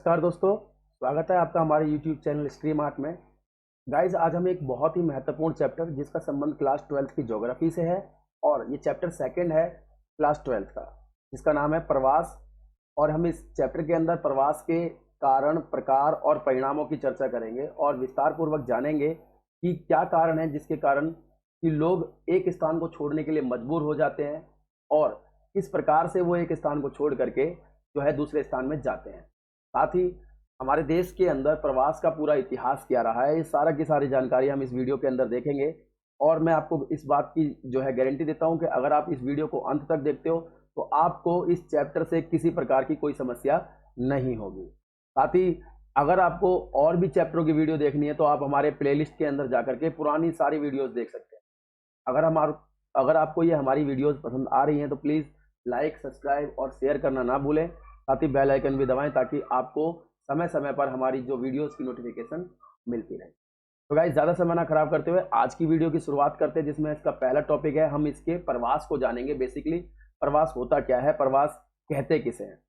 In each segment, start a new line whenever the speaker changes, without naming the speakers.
नमस्कार दोस्तों, स्वागत है आपका हमारे YouTube चैनल स्ट्रीम आर्ट में। गाइज, आज हम एक बहुत ही महत्वपूर्ण चैप्टर जिसका संबंध क्लास 12th की ज्योग्राफी से है और ये चैप्टर सेकंड है क्लास 12th का, जिसका नाम है प्रवास। और हम इस चैप्टर के अंदर प्रवास के कारण, प्रकार और परिणामों की चर्चा करेंगे और विस्तार पूर्वक जानेंगे कि क्या कारण है जिसके कारण कि लोग एक स्थान को छोड़ने के लिए मजबूर हो जाते हैं और किस प्रकार से वो एक स्थान को छोड़ करके जो है दूसरे स्थान में जाते हैं। साथ ही हमारे देश के अंदर प्रवास का पूरा इतिहास क्या रहा है, ये सारा की सारी जानकारी हम इस वीडियो के अंदर देखेंगे। और मैं आपको इस बात की जो है गारंटी देता हूं कि अगर आप इस वीडियो को अंत तक देखते हो तो आपको इस चैप्टर से किसी प्रकार की कोई समस्या नहीं होगी। साथ ही अगर आपको और भी चैप्टरों की वीडियो देखनी है तो आप हमारे प्लेलिस्ट के अंदर जाकर के पुरानी सारी वीडियोस देख सकते हैं। अगर आपको ये हमारी वीडियोस पसंद आ रही हैं तो प्लीज़ लाइक, सब्सक्राइब और शेयर करना ना भूलें। साथ ही बेल आइकन भी दबाएं ताकि आपको समय समय पर हमारी जो वीडियोस की नोटिफिकेशन मिलती रहे। तो गाइस, ज़्यादा समय ना खराब करते हुए आज की वीडियो की शुरुआत करते हैं, जिसमें इसका पहला टॉपिक है, हम इसके प्रवास को जानेंगे। बेसिकली प्रवास होता क्या है, प्रवास कहते किसे हैं।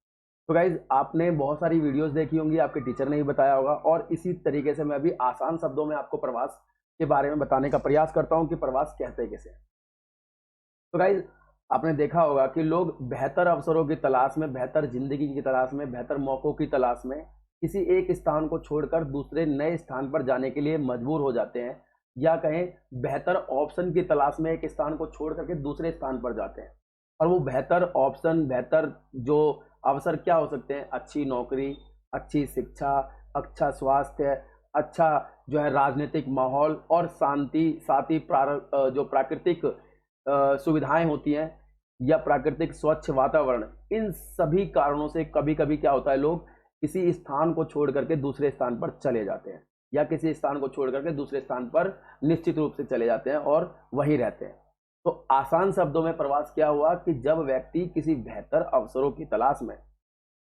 तो गाइज, आपने बहुत सारी वीडियोस देखी होंगी, आपके टीचर ने ही बताया होगा और इसी तरीके से मैं भी आसान शब्दों में आपको प्रवास के बारे में बताने का प्रयास करता हूँ कि प्रवास कहते किसे हैं। तो गाइज, आपने देखा होगा कि लोग बेहतर अवसरों की तलाश में, बेहतर जिंदगी की तलाश में, बेहतर मौक़ों की तलाश में किसी एक स्थान को छोड़कर दूसरे नए स्थान पर जाने के लिए मजबूर हो जाते हैं, या कहें बेहतर ऑप्शन की तलाश में एक स्थान को छोड़ करके दूसरे स्थान पर जाते हैं। और वो बेहतर ऑप्शन, बेहतर जो अवसर क्या हो सकते हैं? अच्छी नौकरी, अच्छी शिक्षा, अच्छा स्वास्थ्य, अच्छा जो है राजनीतिक माहौल और शांति, साथ ही जो प्राकृतिक सुविधाएं होती हैं या प्राकृतिक स्वच्छ वातावरण। इन सभी कारणों से कभी कभी क्या होता है, लोग किसी स्थान को छोड़ करके दूसरे स्थान पर चले जाते हैं या किसी स्थान को छोड़ करके दूसरे स्थान पर निश्चित रूप से चले जाते हैं और वहीं रहते हैं। तो आसान शब्दों में प्रवास क्या हुआ कि जब व्यक्ति किसी बेहतर अवसरों की तलाश में,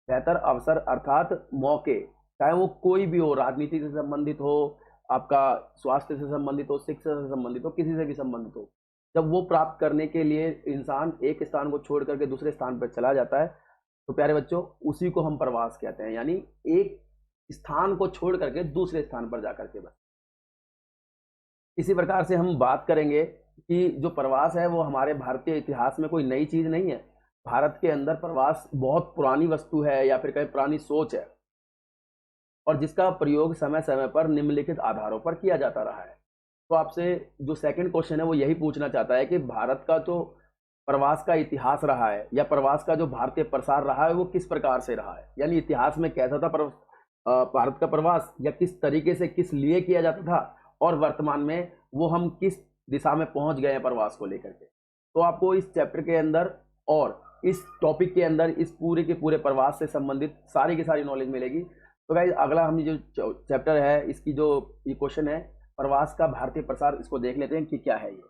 बेहतर अवसर अर्थात मौके, चाहे वो कोई भी हो, राजनीति से संबंधित हो, आपका स्वास्थ्य से संबंधित हो, शिक्षा से संबंधित हो, किसी से भी संबंधित हो, जब वो प्राप्त करने के लिए इंसान एक स्थान को छोड़ करके दूसरे स्थान पर चला जाता है तो प्यारे बच्चों, उसी को हम प्रवास कहते हैं। यानी एक स्थान को छोड़ करके दूसरे स्थान पर जाकर के बस। इसी प्रकार से हम बात करेंगे कि जो प्रवास है वो हमारे भारतीय इतिहास में कोई नई चीज नहीं है। भारत के अंदर प्रवास बहुत पुरानी वस्तु है या फिर कहीं पुरानी सोच है और जिसका प्रयोग समय समय पर निम्नलिखित आधारों पर किया जाता रहा है। तो आपसे जो सेकंड क्वेश्चन है वो यही पूछना चाहता है कि भारत का जो प्रवास का इतिहास रहा है या प्रवास का जो भारतीय प्रसार रहा है वो किस प्रकार से रहा है, यानी इतिहास में कैसा था भारत का प्रवास, या किस तरीके से किस लिए किया जाता था और वर्तमान में वो हम किस दिशा में पहुंच गए हैं प्रवास को लेकर के। तो आपको इस चैप्टर के अंदर और इस टॉपिक के अंदर इस पूरे के पूरे प्रवास से संबंधित सारी की सारी नॉलेज मिलेगी। तो गाइस, अगला हम जो चैप्टर है, इसकी जो ये क्वेश्चन है प्रवास का भारतीय प्रसार, इसको देख लेते हैं कि क्या है ये।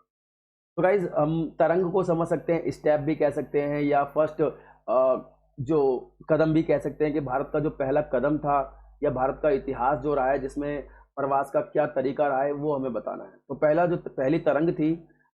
तो गाइज, हम तरंग को समझ सकते हैं, स्टेप भी कह सकते हैं या फर्स्ट जो कदम भी कह सकते हैं कि भारत का जो पहला कदम था या भारत का इतिहास जो रहा है जिसमें प्रवास का क्या तरीका रहा है वो हमें बताना है। तो पहली तरंग थी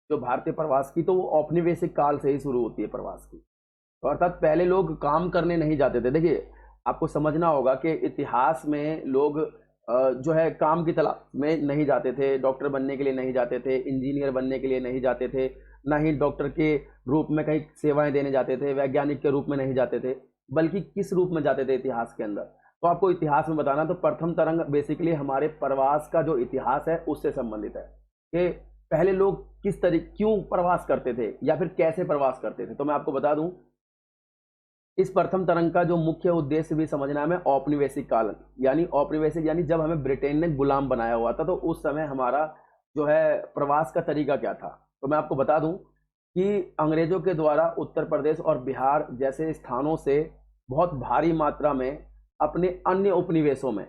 जो भारतीय प्रवास की, तो वो औपनिवेशिक काल से ही शुरू होती है प्रवास की। तो अर्थात पहले लोग काम करने नहीं जाते थे। देखिए, आपको समझना होगा कि इतिहास में लोग जो है काम की तलाश में नहीं जाते थे, डॉक्टर बनने के लिए नहीं जाते थे, इंजीनियर बनने के लिए नहीं जाते थे, ना ही डॉक्टर के रूप में कहीं सेवाएं देने जाते थे, वैज्ञानिक के रूप में नहीं जाते थे, बल्कि किस रूप में जाते थे इतिहास के अंदर। तो आपको इतिहास में बताना, तो प्रथम तरंग बेसिकली हमारे प्रवास का जो इतिहास है उससे संबंधित है कि पहले लोग किस तरीके, क्यों प्रवास करते थे या फिर कैसे प्रवास करते थे। तो मैं आपको बता दूं, इस प्रथम तरंग का जो मुख्य उद्देश्य भी समझना है हमें, औपनिवेशिक काल, यानी औपनिवेशिक यानी जब हमें ब्रिटेन ने गुलाम बनाया हुआ था, तो उस समय हमारा जो है प्रवास का तरीका क्या था। तो मैं आपको बता दूं कि अंग्रेजों के द्वारा उत्तर प्रदेश और बिहार जैसे स्थानों से बहुत भारी मात्रा में अपने अन्य उपनिवेशों में,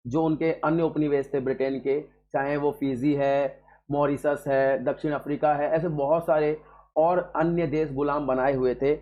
जो उनके अन्य उपनिवेश थे ब्रिटेन के, चाहे वो फिजी है, मॉरिशस है, दक्षिण अफ्रीका है, ऐसे बहुत सारे और अन्य देश गुलाम बनाए हुए थे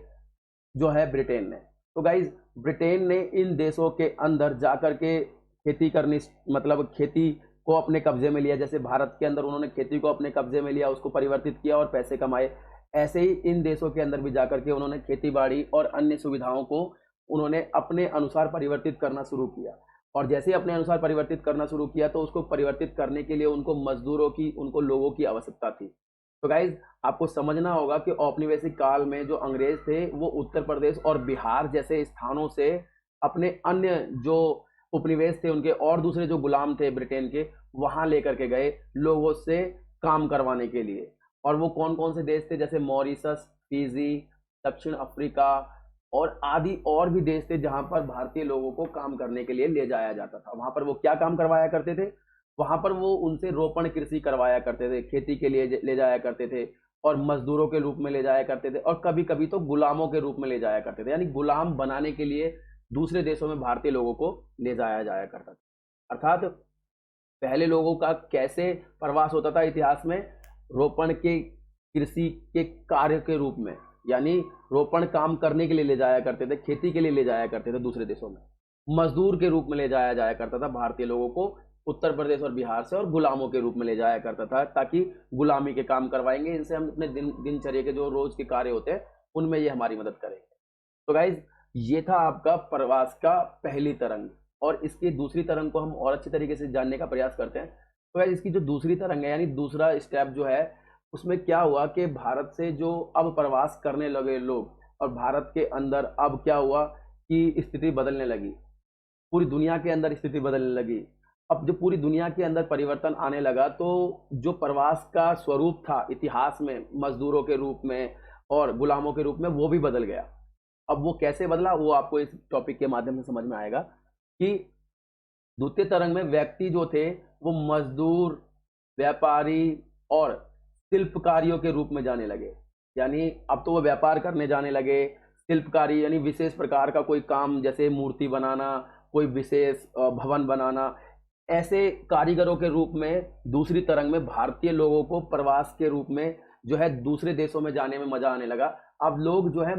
जो है ब्रिटेन ने। तो गाइज, ब्रिटेन ने इन देशों के अंदर जाकर के खेती करनी, मतलब खेती को अपने कब्जे में लिया। जैसे भारत के अंदर उन्होंने खेती को अपने कब्जे में लिया, उसको परिवर्तित किया और पैसे कमाए, ऐसे ही इन देशों के अंदर भी जाकर के उन्होंने खेती बाड़ी और अन्य सुविधाओं को उन्होंने अपने अनुसार परिवर्तित करना शुरू किया। और जैसे ही अपने अनुसार परिवर्तित करना शुरू किया तो उसको परिवर्तित करने के लिए उनको मजदूरों की, उनको लोगों की आवश्यकता थी। तो गाइज आपको समझना होगा कि औपनिवेशिक काल में जो अंग्रेज थे वो उत्तर प्रदेश और बिहार जैसे स्थानों से अपने अन्य जो उपनिवेश थे उनके और दूसरे जो गुलाम थे ब्रिटेन के, वहां लेकर के गए लोगों से काम करवाने के लिए। और वो कौन कौन से देश थे, जैसे मॉरिशस, फिजी, दक्षिण अफ्रीका और आदि और भी देश थे जहां पर भारतीय लोगों को काम करने के लिए ले जाया जाता था। वहां पर वो क्या काम करवाया करते थे, वहां पर वो उनसे रोपण कृषि करवाया करते थे, खेती के लिए ले जाया करते थे और मजदूरों के रूप में ले जाया करते थे और कभी कभी तो गुलामों के रूप में ले जाया करते थे, यानी गुलाम बनाने के लिए दूसरे देशों में भारतीय लोगों को ले जाया जाया करता था। अर्थात पहले लोगों का कैसे प्रवास होता था इतिहास में, रोपण के कृषि के कार्य के रूप में, यानी रोपण काम करने के लिए ले जाया करते थे, खेती के लिए ले जाया करते थे दूसरे देशों में, मजदूर के रूप में ले जाया जाया करता था भारतीय लोगों को उत्तर प्रदेश और बिहार से, और गुलामों के रूप में ले जाया करता था ताकि गुलामी के काम करवाएंगे इनसे, हम अपने दिनचर्या के जो रोज के कार्य होते हैं उनमें ये हमारी मदद करेंगे। तो गाइज ये था आपका प्रवास का पहली तरंग, और इसकी दूसरी तरंग को हम और अच्छे तरीके से जानने का प्रयास करते हैं। तो गाइज इसकी जो दूसरी तरंग है, यानी दूसरा स्टेप जो है, उसमें क्या हुआ कि भारत से जो अब प्रवास करने लगे लोग, और भारत के अंदर अब क्या हुआ कि स्थिति बदलने लगी, पूरी दुनिया के अंदर स्थिति बदलने लगी। अब जब पूरी दुनिया के अंदर परिवर्तन आने लगा तो जो प्रवास का स्वरूप था इतिहास में मजदूरों के रूप में और गुलामों के रूप में, वो भी बदल गया। अब वो कैसे बदला वो आपको इस टॉपिक के माध्यम से समझ में आएगा कि द्वितीय तरंग में व्यक्ति जो थे वो मजदूर, व्यापारी और शिल्पकारियों के रूप में जाने लगे। यानी अब तो वो व्यापार करने जाने लगे, शिल्पकारी यानी विशेष प्रकार का कोई काम, जैसे मूर्ति बनाना, कोई विशेष भवन बनाना, ऐसे कारीगरों के रूप में दूसरी तरंग में भारतीय लोगों को प्रवास के रूप में जो है दूसरे देशों में जाने में मजा आने लगा। अब लोग जो है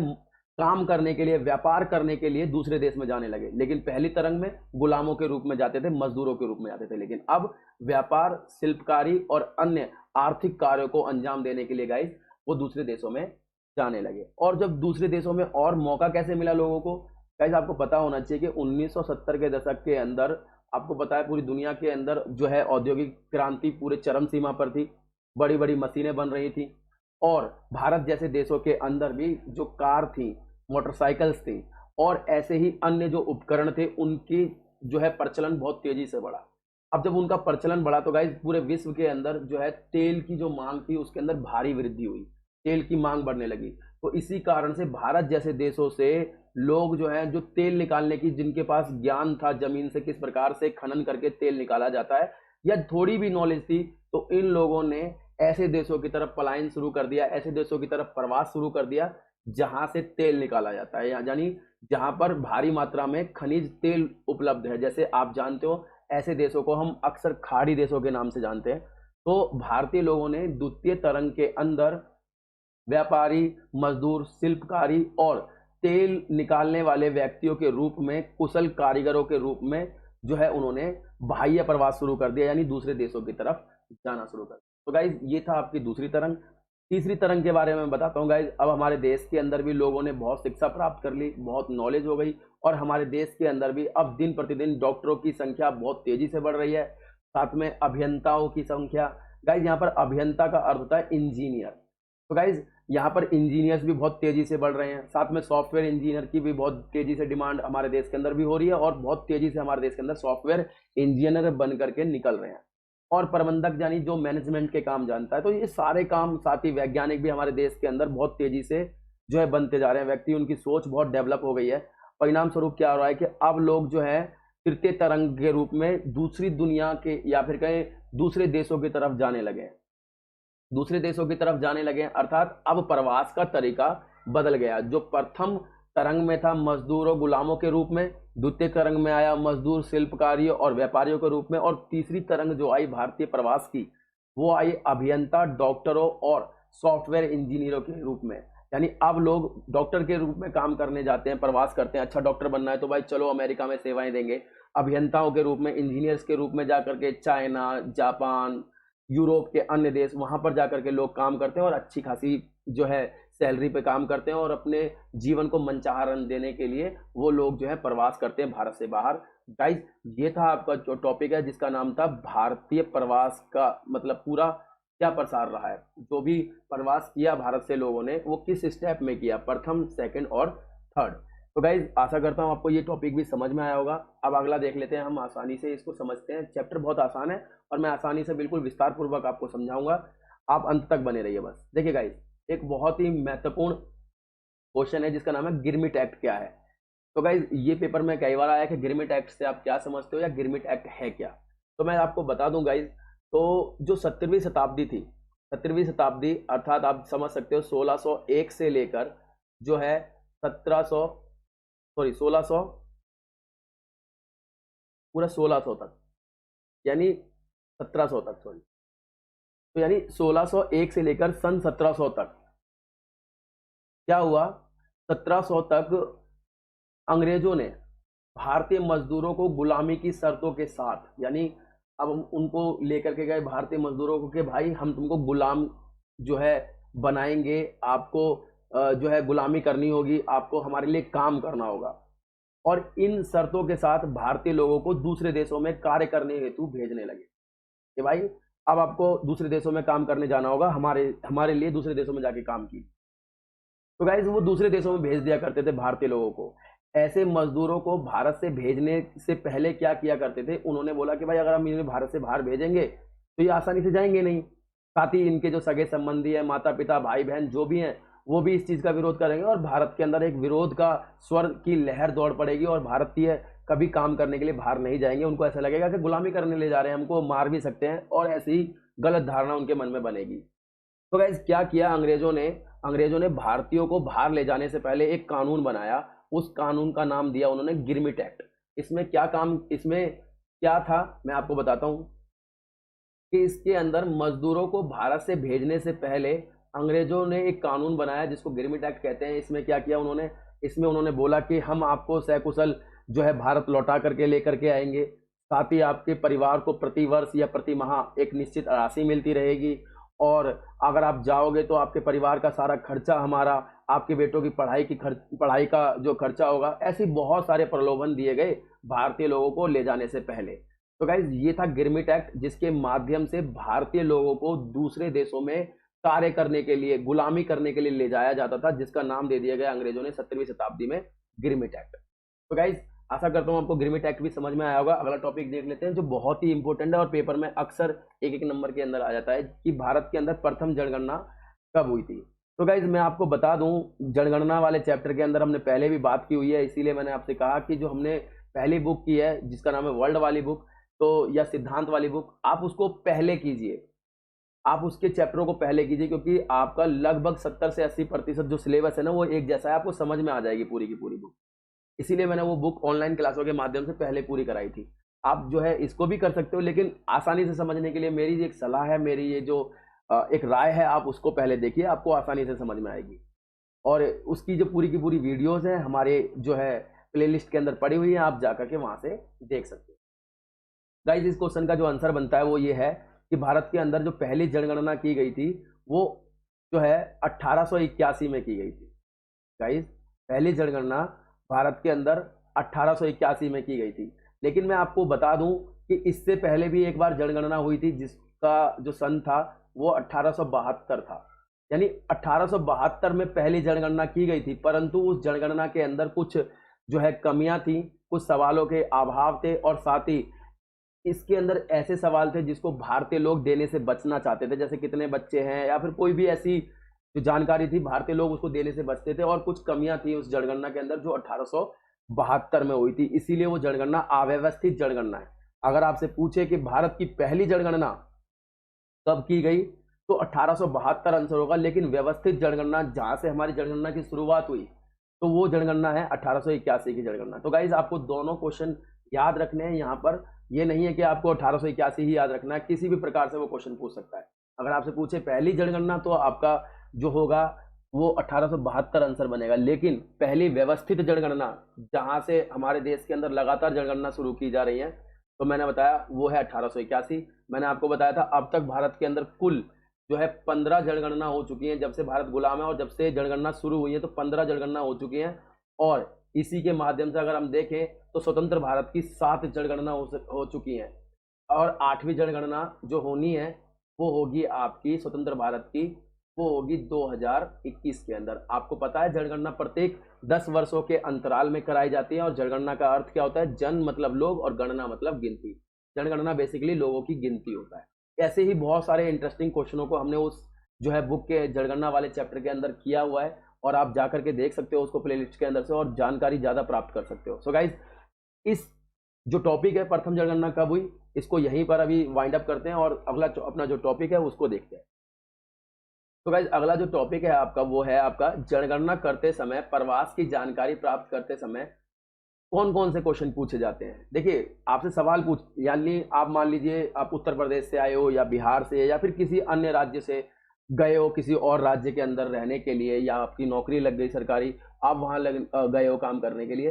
काम करने के लिए, व्यापार करने के लिए दूसरे देश में जाने लगे। लेकिन पहली तरंग में गुलामों के रूप में जाते थे, मजदूरों के रूप में जाते थे, लेकिन अब व्यापार, शिल्पकारी और अन्य आर्थिक कार्यों को अंजाम देने के लिए गाइस वो दूसरे देशों में जाने लगे। और जब दूसरे देशों में और मौका कैसे मिला लोगों को, गाइस आपको पता होना चाहिए कि 1970 के दशक के अंदर आपको पता है पूरी दुनिया के अंदर जो है औद्योगिक क्रांति पूरे चरम सीमा पर थी, बड़ी बड़ी मशीनें बन रही थी, और भारत जैसे देशों के अंदर भी जो कार थी, मोटरसाइकिल्स थी और ऐसे ही अन्य जो उपकरण थे उनकी जो है प्रचलन बहुत तेजी से बढ़ा। अब जब उनका प्रचलन बढ़ा तो गाइस पूरे विश्व के अंदर जो है तेल की जो मांग थी उसके अंदर भारी वृद्धि हुई, तेल की मांग बढ़ने लगी। तो इसी कारण से भारत जैसे देशों से लोग जो है, जो तेल निकालने की, जिनके पास ज्ञान था जमीन से किस प्रकार से खनन करके तेल निकाला जाता है, या थोड़ी भी नॉलेज थी, तो इन लोगों ने ऐसे देशों की तरफ पलायन शुरू कर दिया, ऐसे देशों की तरफ प्रवास शुरू कर दिया जहां से तेल निकाला जाता है, यानी जहां पर भारी मात्रा में खनिज तेल उपलब्ध है। जैसे आप जानते हो ऐसे देशों को हम अक्सर खाड़ी देशों के नाम से जानते हैं। तो भारतीय लोगों ने द्वितीय तरंग के अंदर व्यापारी, मजदूर, शिल्पकारी और तेल निकालने वाले व्यक्तियों के रूप में, कुशल कारीगरों के रूप में जो है उन्होंने बाह्य प्रवास शुरू कर दिया, यानी दूसरे देशों की तरफ जाना शुरू कर दिया। तो गाइज ये था आपकी दूसरी तरंग। तीसरी तरंग के बारे में बताता हूँ गाइज। अब हमारे देश के अंदर भी लोगों ने बहुत शिक्षा प्राप्त कर ली, बहुत नॉलेज हो गई, और हमारे देश के अंदर भी अब दिन प्रतिदिन डॉक्टरों की संख्या बहुत तेजी से बढ़ रही है, साथ में अभियंताओं की संख्या। गाइज यहाँ पर अभियंता का अर्थ होता है इंजीनियर। तो गाइज यहाँ पर इंजीनियर्स भी बहुत तेजी से बढ़ रहे हैं, साथ में सॉफ्टवेयर इंजीनियर की भी बहुत तेजी से डिमांड हमारे देश के अंदर भी हो रही है, और बहुत तेजी से हमारे देश के अंदर सॉफ्टवेयर इंजीनियर बन करके निकल रहे हैं। और प्रबंधक यानी जो मैनेजमेंट के काम जानता है। तो ये सारे काम, साथ ही वैज्ञानिक भी हमारे देश के अंदर बहुत तेजी से जो है बनते जा रहे हैं, व्यक्ति उनकी सोच बहुत डेवलप हो गई है। परिणाम स्वरूप क्या हो रहा है कि अब लोग जो है तृतीय तरंग के रूप में दूसरी दुनिया के या फिर कहें दूसरे देशों की तरफ जाने लगे, दूसरे देशों की तरफ जाने लगे। अर्थात अब प्रवास का तरीका बदल गया। जो प्रथम तरंग में था मजदूर और गुलामों के रूप में, द्वितीय तरंग में आया मजदूर, शिल्पकारियों और व्यापारियों के रूप में, और तीसरी तरंग जो आई भारतीय प्रवास की वो आई अभियंता, डॉक्टरों और सॉफ्टवेयर इंजीनियरों के रूप में। यानी अब लोग डॉक्टर के रूप में काम करने जाते हैं, प्रवास करते हैं। अच्छा डॉक्टर बनना है तो भाई चलो अमेरिका में सेवाएं देंगे। अभियंताओं के रूप में, इंजीनियर्स के रूप में जाकर के चाइना, जापान, यूरोप के अन्य देश, वहां पर जाकर के लोग काम करते हैं और अच्छी खासी जो है सैलरी पे काम करते हैं और अपने जीवन को मनचाहा रंग देने के लिए वो लोग जो है प्रवास करते हैं भारत से बाहर। गाइस, ये था आपका जो टॉपिक है जिसका नाम था भारतीय प्रवास का मतलब पूरा क्या प्रसार रहा है, जो भी प्रवास किया भारत से लोगों ने वो किस स्टेप में किया, प्रथम, सेकंड और थर्ड। तो गाइज आशा करता हूँ आपको ये टॉपिक भी समझ में आया होगा। अब अगला देख लेते हैं, हम आसानी से इसको समझते हैं। चैप्टर बहुत आसान है और मैं आसानी से बिल्कुल विस्तार पूर्वक आपको समझाऊंगा, आप अंत तक बने रहिए बस। देखिए गाइज, एक बहुत ही महत्वपूर्ण क्वेश्चन है जिसका नाम है गिरमिट एक्ट क्या है। तो गाइज ये पेपर में कई बार आया कि गिरमिट एक्ट से आप क्या समझते हो या गिरमिट एक्ट है क्या। तो मैं आपको बता दूं गाइज, तो जो 17वीं शताब्दी थी, 17वीं शताब्दी अर्थात आप समझ सकते हो 1601 से लेकर जो है 1600 पूरा 1600 तक, यानी 1700 तक, सॉरी, तो यानी 1601 से लेकर सन 1700 तक क्या हुआ, 1700 तक अंग्रेजों ने भारतीय मजदूरों को गुलामी की शर्तों के साथ, यानी अब हम उनको लेकर के गए भारतीय मजदूरों को कि भाई हम तुमको गुलाम जो है बनाएंगे, आपको जो है गुलामी करनी होगी, आपको हमारे लिए काम करना होगा। और इन शर्तों के साथ भारतीय लोगों को दूसरे देशों में कार्य करने हेतु भेजने लगे कि भाई अब आपको दूसरे देशों में काम करने जाना होगा, हमारे हमारे लिए दूसरे देशों में जाके काम की। तो गाइज वो दूसरे देशों में भेज दिया करते थे भारतीय लोगों को। ऐसे मजदूरों को भारत से भेजने से पहले क्या किया करते थे, उन्होंने बोला कि भाई अगर हम इन्हें भारत से बाहर भेजेंगे तो ये आसानी से जाएंगे नहीं, साथ ही इनके जो सगे संबंधी है, माता पिता, भाई बहन जो भी हैं, वो भी इस चीज का विरोध करेंगे और भारत के अंदर एक विरोध का स्वर की लहर दौड़ पड़ेगी और भारतीय कभी काम करने के लिए बाहर नहीं जाएंगे। उनको ऐसा लगेगा कि गुलामी करने ले जा रहे हैं, हमको मार भी सकते हैं, और ऐसी गलत धारणा उनके मन में बनेगी। तो गाइज क्या किया अंग्रेजों ने भारतीयों को बाहर ले जाने से पहले एक कानून बनाया। उस कानून का नाम दिया उन्होंने गिरमिट एक्ट। इसमें क्या था मैं आपको बताता हूं कि इसके अंदर मजदूरों को भारत से भेजने से पहले अंग्रेजों ने एक कानून बनाया जिसको गिरमिट एक्ट कहते हैं। इसमें क्या किया उन्होंने, इसमें उन्होंने बोला कि हम आपको सकुशल जो है भारत लौटा करके लेकर के आएंगे, साथ ही आपके परिवार को प्रति वर्ष या प्रति माह एक निश्चित राशि मिलती रहेगी, और अगर आप जाओगे तो आपके परिवार का सारा खर्चा हमारा, आपके बेटों की पढ़ाई का जो खर्चा होगा। ऐसे बहुत सारे प्रलोभन दिए गए भारतीय लोगों को ले जाने से पहले। तो गाइज ये था गिरमिट एक्ट, जिसके माध्यम से भारतीय लोगों को दूसरे देशों में कार्य करने के लिए, गुलामी करने के लिए ले जाया जाता था, जिसका नाम दे दिया गया अंग्रेजों ने 17वीं शताब्दी में गिरमिट एक्ट। तो गाइज आशा करता हूं आपको गिरमिट एक्ट भी समझ में आया होगा। अगला टॉपिक देख लेते हैं जो बहुत ही इंपॉर्टेंट है और पेपर में अक्सर एक नंबर के अंदर आ जाता है कि भारत के अंदर प्रथम जनगणना कब हुई थी। तो गाइज मैं आपको बता दूं, जनगणना वाले चैप्टर के अंदर हमने पहले भी बात की हुई है, इसीलिए मैंने आपसे कहा कि जो हमने पहली बुक की है जिसका नाम है वर्ल्ड वाली बुक, तो या सिद्धांत वाली बुक, आप उसको पहले कीजिए, आप उसके चैप्टरों को पहले कीजिए, क्योंकि आपका लगभग 70 से 80% जो सिलेबस है ना वो एक जैसा है, आपको समझ में आ जाएगी पूरी की पूरी बुक। इसीलिए मैंने वो बुक ऑनलाइन क्लासों के माध्यम से पहले पूरी कराई थी। आप जो है इसको भी कर सकते हो, लेकिन आसानी से समझने के लिए मेरी एक सलाह है, मेरी ये जो एक राय है, आप उसको पहले देखिए, आपको आसानी से समझ में आएगी। और उसकी जो पूरी की पूरी वीडियोस हैं हमारे जो है प्लेलिस्ट के अंदर पड़ी हुई है, आप जाकर के वहां से देख सकते हो। गाइस इस क्वेश्चन का जो आंसर बनता है वो ये है कि भारत के अंदर जो पहली जनगणना की गई थी वो जो है 1881 में की गई थी। गाइस पहली जनगणना भारत के अंदर 1881 में की गई थी, लेकिन मैं आपको बता दूं कि इससे पहले भी एक बार जनगणना हुई थी जिसका जो सन था वो 1872 था। यानी 1872 में पहली जनगणना की गई थी, परंतु उस जनगणना के अंदर कुछ जो है कमियां थी, कुछ सवालों के अभाव थे, और साथ ही इसके अंदर ऐसे सवाल थे जिसको भारतीय लोग देने से बचना चाहते थे, जैसे कितने बच्चे हैं या फिर कोई भी ऐसी जो जानकारी थी भारतीय लोग उसको देने से बचते थे। और कुछ कमियां थी उस जनगणना के अंदर जो 1872 में हुई थी, इसीलिए वो जनगणना अव्यवस्थित जनगणना है। अगर आपसे पूछे कि भारत की पहली जनगणना कब की गई तो 1872 आंसर होगा, लेकिन व्यवस्थित जनगणना जहां से हमारी जनगणना की शुरुआत हुई तो वो जनगणना है 1881 की जनगणना। तो गाइज आपको दोनों क्वेश्चन याद रखने हैं यहाँ पर, ये नहीं है कि आपको 1881 ही याद रखना है, किसी भी प्रकार से वो क्वेश्चन पूछ सकता है। अगर आपसे पूछे पहली जनगणना तो आपका जो होगा वो 1872 आंसर बनेगा, लेकिन पहली व्यवस्थित जनगणना जहां से हमारे देश के अंदर लगातार जनगणना शुरू की जा रही है तो मैंने बताया वो है 1881। मैंने आपको बताया था अब तक भारत के अंदर कुल जो है 15 जनगणना हो चुकी हैं। जब से भारत गुलाम है और जब से जनगणना शुरू हुई है तो 15 जनगणना हो चुकी हैं। और इसी के माध्यम से अगर हम देखें तो स्वतंत्र भारत की 7 जनगणना हो चुकी हैं। और 8वीं जनगणना जो होनी है वो होगी आपकी स्वतंत्र भारत की, वो होगी 2021 के अंदर। आपको पता है जनगणना प्रत्येक 10 वर्षों के अंतराल में कराई जाती है। और जनगणना का अर्थ क्या होता है? जन मतलब लोग और गणना मतलब गिनती। जनगणना बेसिकली लोगों की गिनती होता है। ऐसे ही बहुत सारे इंटरेस्टिंग क्वेश्चनों को हमने उस जो है बुक के जनगणना वाले चैप्टर के अंदर किया हुआ है, और आप जाकर के देख सकते हो उसको प्लेलिस्ट के अंदर से और जानकारी ज़्यादा प्राप्त कर सकते हो। सो गाइज, इस जो टॉपिक है प्रथम जनगणना कब हुई, इसको यहीं पर अभी वाइंड अप करते हैं और अगला अपना जो टॉपिक है उसको देखते हैं। तो गाइज, अगला जो टॉपिक है आपका वो है आपका जनगणना करते समय प्रवास की जानकारी प्राप्त करते समय कौन कौन से क्वेश्चन पूछे जाते हैं। देखिए, आपसे सवाल पूछ, यानी आप मान लीजिए आप उत्तर प्रदेश से आए हो या बिहार से या फिर किसी अन्य राज्य से गए हो किसी और राज्य के अंदर रहने के लिए, या आपकी नौकरी लग गई सरकारी, आप वहां गए हो काम करने के लिए,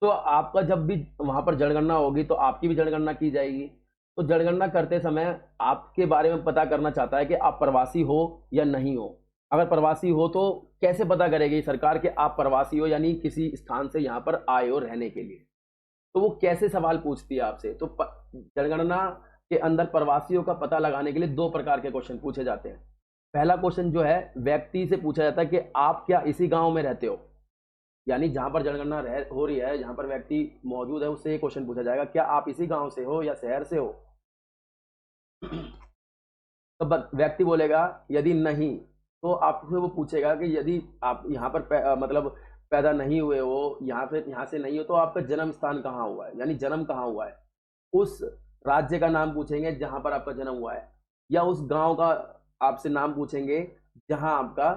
तो आपका जब भी वहां पर जनगणना होगी तो आपकी भी जनगणना की जाएगी। तो जनगणना करते समय आपके बारे में पता करना चाहता है कि आप प्रवासी हो या नहीं हो। अगर प्रवासी हो तो कैसे पता करेगी सरकार कि आप प्रवासी हो, यानी किसी स्थान से यहाँ पर आए हो रहने के लिए। तो वो कैसे सवाल पूछती है आपसे? तो जनगणना के अंदर प्रवासियों का पता लगाने के लिए 2 प्रकार के क्वेश्चन पूछे जाते हैं। पहला क्वेश्चन जो है व्यक्ति से पूछा जाता है कि आप क्या इसी गांव में रहते हो, यानी जहां पर जनगणना हो रही है, जहां पर व्यक्ति मौजूद है, उससे ये क्वेश्चन पूछा जाएगा क्या आप इसी गांव से हो या शहर से हो। तो व्यक्ति बोलेगा यदि नहीं, तो आपसे वो पूछेगा कि यदि आप यहाँ पर मतलब पैदा नहीं हुए हो, यहाँ से नहीं हो, तो आपका जन्म स्थान कहाँ हुआ है, यानी जन्म कहाँ हुआ है। उस राज्य का नाम पूछेंगे जहां पर आपका जन्म हुआ है, या उस गांव का आपसे नाम पूछेंगे जहां आपका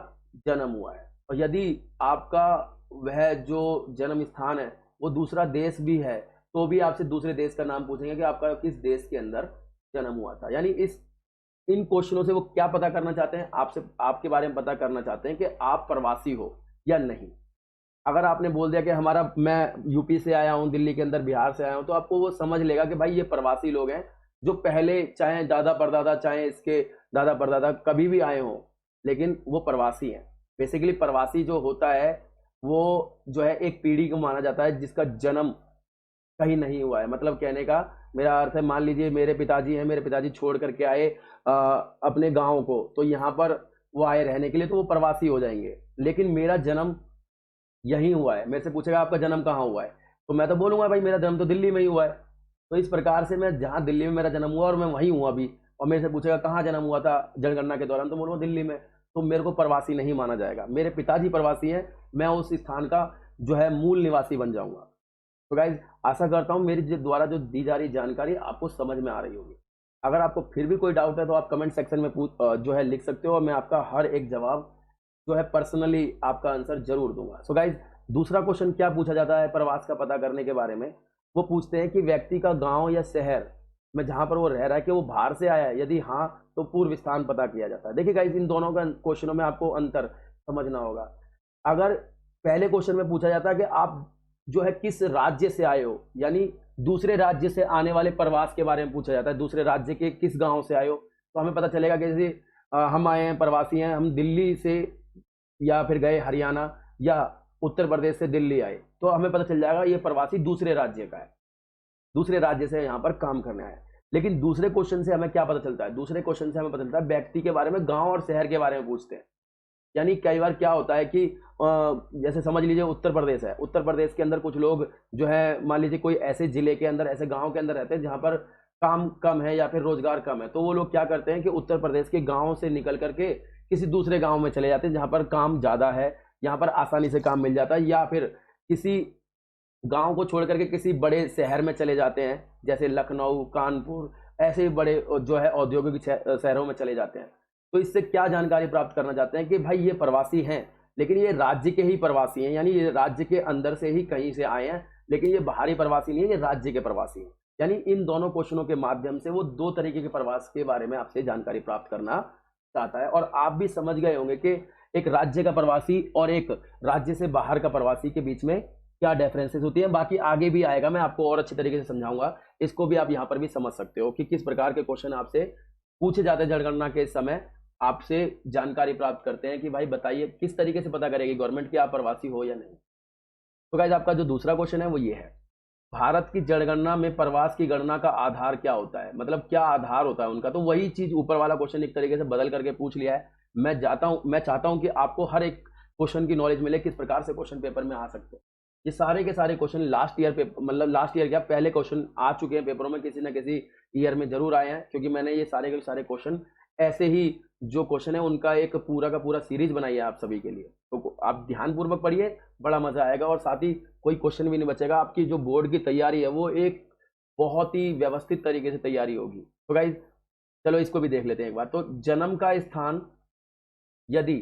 जन्म हुआ है। और यदि आपका वह जो जन्म स्थान है वो दूसरा देश भी है तो भी आपसे दूसरे देश का नाम पूछेंगे कि आपका किस देश के अंदर जन्म हुआ था। यानी इन क्वेश्चनों से वो क्या पता करना चाहते हैं? आपसे आपके बारे में पता करना चाहते हैं कि आप प्रवासी हो या नहीं। अगर आपने बोल दिया कि मैं यूपी से आया हूं, दिल्ली के अंदर बिहार से आया हूं, तो आपको वो समझ लेगा कि भाई ये प्रवासी लोग हैं जो पहले चाहे दादा परदादा चाहे इसके दादा परदादा कभी भी आए हों, लेकिन वो प्रवासी हैं। बेसिकली प्रवासी जो होता है वो जो है एक पीढ़ी को माना जाता है जिसका जन्म कहीं नहीं हुआ है। मतलब कहने का मेरा अर्थ है, मान लीजिए मेरे पिताजी हैं, मेरे पिताजी छोड़ करके आए अपने गांव को, तो यहाँ पर वो आए रहने के लिए, तो वो प्रवासी हो जाएंगे। लेकिन मेरा जन्म यहीं हुआ है, मेरे से पूछेगा आपका जन्म कहाँ हुआ है, तो मैं तो बोलूंगा भाई मेरा जन्म तो दिल्ली में ही हुआ है। तो इस प्रकार से मैं जहाँ दिल्ली में मेरा जन्म हुआ और मैं वहीं हूँ अभी, और मेरे से पूछेगा कहाँ जन्म हुआ था जनगणना के दौरान, तो बोलूँगा दिल्ली में, तो मेरे को प्रवासी नहीं माना जाएगा। मेरे पिताजी प्रवासी हैं, मैं उस स्थान का जो है मूल निवासी बन जाऊंगा। तो गाइज, आशा करता हूँ मेरी द्वारा जो दी जा रही जानकारी आपको समझ में आ रही होगी। अगर आपको फिर भी कोई डाउट है तो आप कमेंट सेक्शन में जो है लिख सकते हो, और मैं आपका हर एक जवाब जो है पर्सनली आपका आंसर जरूर दूंगा। सो गाइज, दूसरा क्वेश्चन क्या पूछा जाता है प्रवास का पता करने के बारे में? वो पूछते हैं कि व्यक्ति का गांव या शहर में जहां पर वो रह रहा है कि वो बाहर से आया है, यदि हाँ तो पूर्व स्थान पता किया जाता है। देखिए गाइज, इन दोनों का क्वेश्चनों में आपको अंतर समझना होगा। अगर पहले क्वेश्चन में पूछा जाता है कि आप जो है किस राज्य से आए हो, यानी दूसरे राज्य से आने वाले प्रवास के बारे में पूछा जाता है, दूसरे राज्य के किस गांव से आए हो, तो हमें पता चलेगा कि जैसे हम आए हैं, प्रवासी हैं, हम दिल्ली से या फिर गए हरियाणा या उत्तर प्रदेश से दिल्ली आए, तो हमें पता चल जाएगा ये प्रवासी दूसरे राज्य का है, दूसरे राज्य से यहाँ पर काम करने आया है। लेकिन दूसरे क्वेश्चन से हमें क्या पता चलता है? दूसरे क्वेश्चन से हमें पता चलता है व्यक्ति के बारे में, गांव और शहर के बारे में पूछते हैं। यानी कई बार क्या होता है कि जैसे समझ लीजिए उत्तर प्रदेश है, उत्तर प्रदेश के अंदर कुछ लोग जो है मान लीजिए कोई ऐसे जिले के अंदर, ऐसे गांव के अंदर रहते हैं जहां पर काम कम है या फिर रोजगार कम है, तो वो लोग क्या करते हैं कि उत्तर प्रदेश के गांव से निकल करके किसी दूसरे गांव में चले जाते हैं जहां पर काम ज्यादा है, यहाँ पर आसानी से काम मिल जाता है, या फिर किसी गांव को छोड़ करके किसी बड़े शहर में चले जाते हैं, जैसे लखनऊ, कानपुर, ऐसे बड़े जो है औद्योगिक शहरों में चले जाते हैं। तो इससे क्या जानकारी प्राप्त करना चाहते हैं कि भाई ये प्रवासी हैं, लेकिन ये राज्य के ही प्रवासी हैं, यानी ये राज्य के अंदर से ही कहीं से आए हैं, लेकिन ये बाहरी प्रवासी नहीं है, ये राज्य के प्रवासी हैं। यानी इन दोनों क्वेश्चनों के माध्यम से वो 2 तरीके के प्रवास के बारे में आपसे जानकारी प्राप्त करना चाहता है। और आप भी समझ गए होंगे कि एक राज्य का प्रवासी और एक राज्य से बाहर का प्रवासी के बीच में क्या डिफरेंसेस होती हैं। बाकी आगे भी आएगा, मैं आपको और अच्छे तरीके से समझाऊंगा। इसको भी आप यहाँ पर भी समझ सकते हो कि किस प्रकार के क्वेश्चन आपसे पूछे जाते हैं जनगणना के समय, आपसे जानकारी प्राप्त करते हैं कि भाई बताइए किस तरीके से पता करेगी गवर्नमेंट कि आप प्रवासी हो या नहीं। तो गाइस आपका जो दूसरा क्वेश्चन है वो ये है, भारत की जनगणना में प्रवास की गणना का आधार क्या होता है, मतलब क्या आधार होता है उनका। तो वही चीज ऊपर वाला क्वेश्चन एक तरीके से बदल करके पूछ लिया है। मैं चाहता हूं कि आपको हर एक क्वेश्चन की नॉलेज मिले, किस प्रकार से क्वेश्चन पेपर में आ सकते हैं। ये सारे के सारे क्वेश्चन लास्ट ईयर पे, मतलब लास्ट ईयर क्या पहले क्वेश्चन आ चुके हैं पेपरों में, किसी ना किसी ईयर में जरूर आए हैं, क्योंकि मैंने ये सारे के सारे क्वेश्चन ऐसे ही जो क्वेश्चन है उनका एक पूरा का पूरा सीरीज बनाई है आप सभी के लिए। तो आप ध्यानपूर्वक पढ़िए, बड़ा मजा आएगा और साथ ही कोई क्वेश्चन भी नहीं बचेगा। आपकी जो बोर्ड की तैयारी है वो एक बहुत ही व्यवस्थित तरीके से तैयारी होगी। तो गाइज चलो इसको भी देख लेते हैं एक बार। तो यदि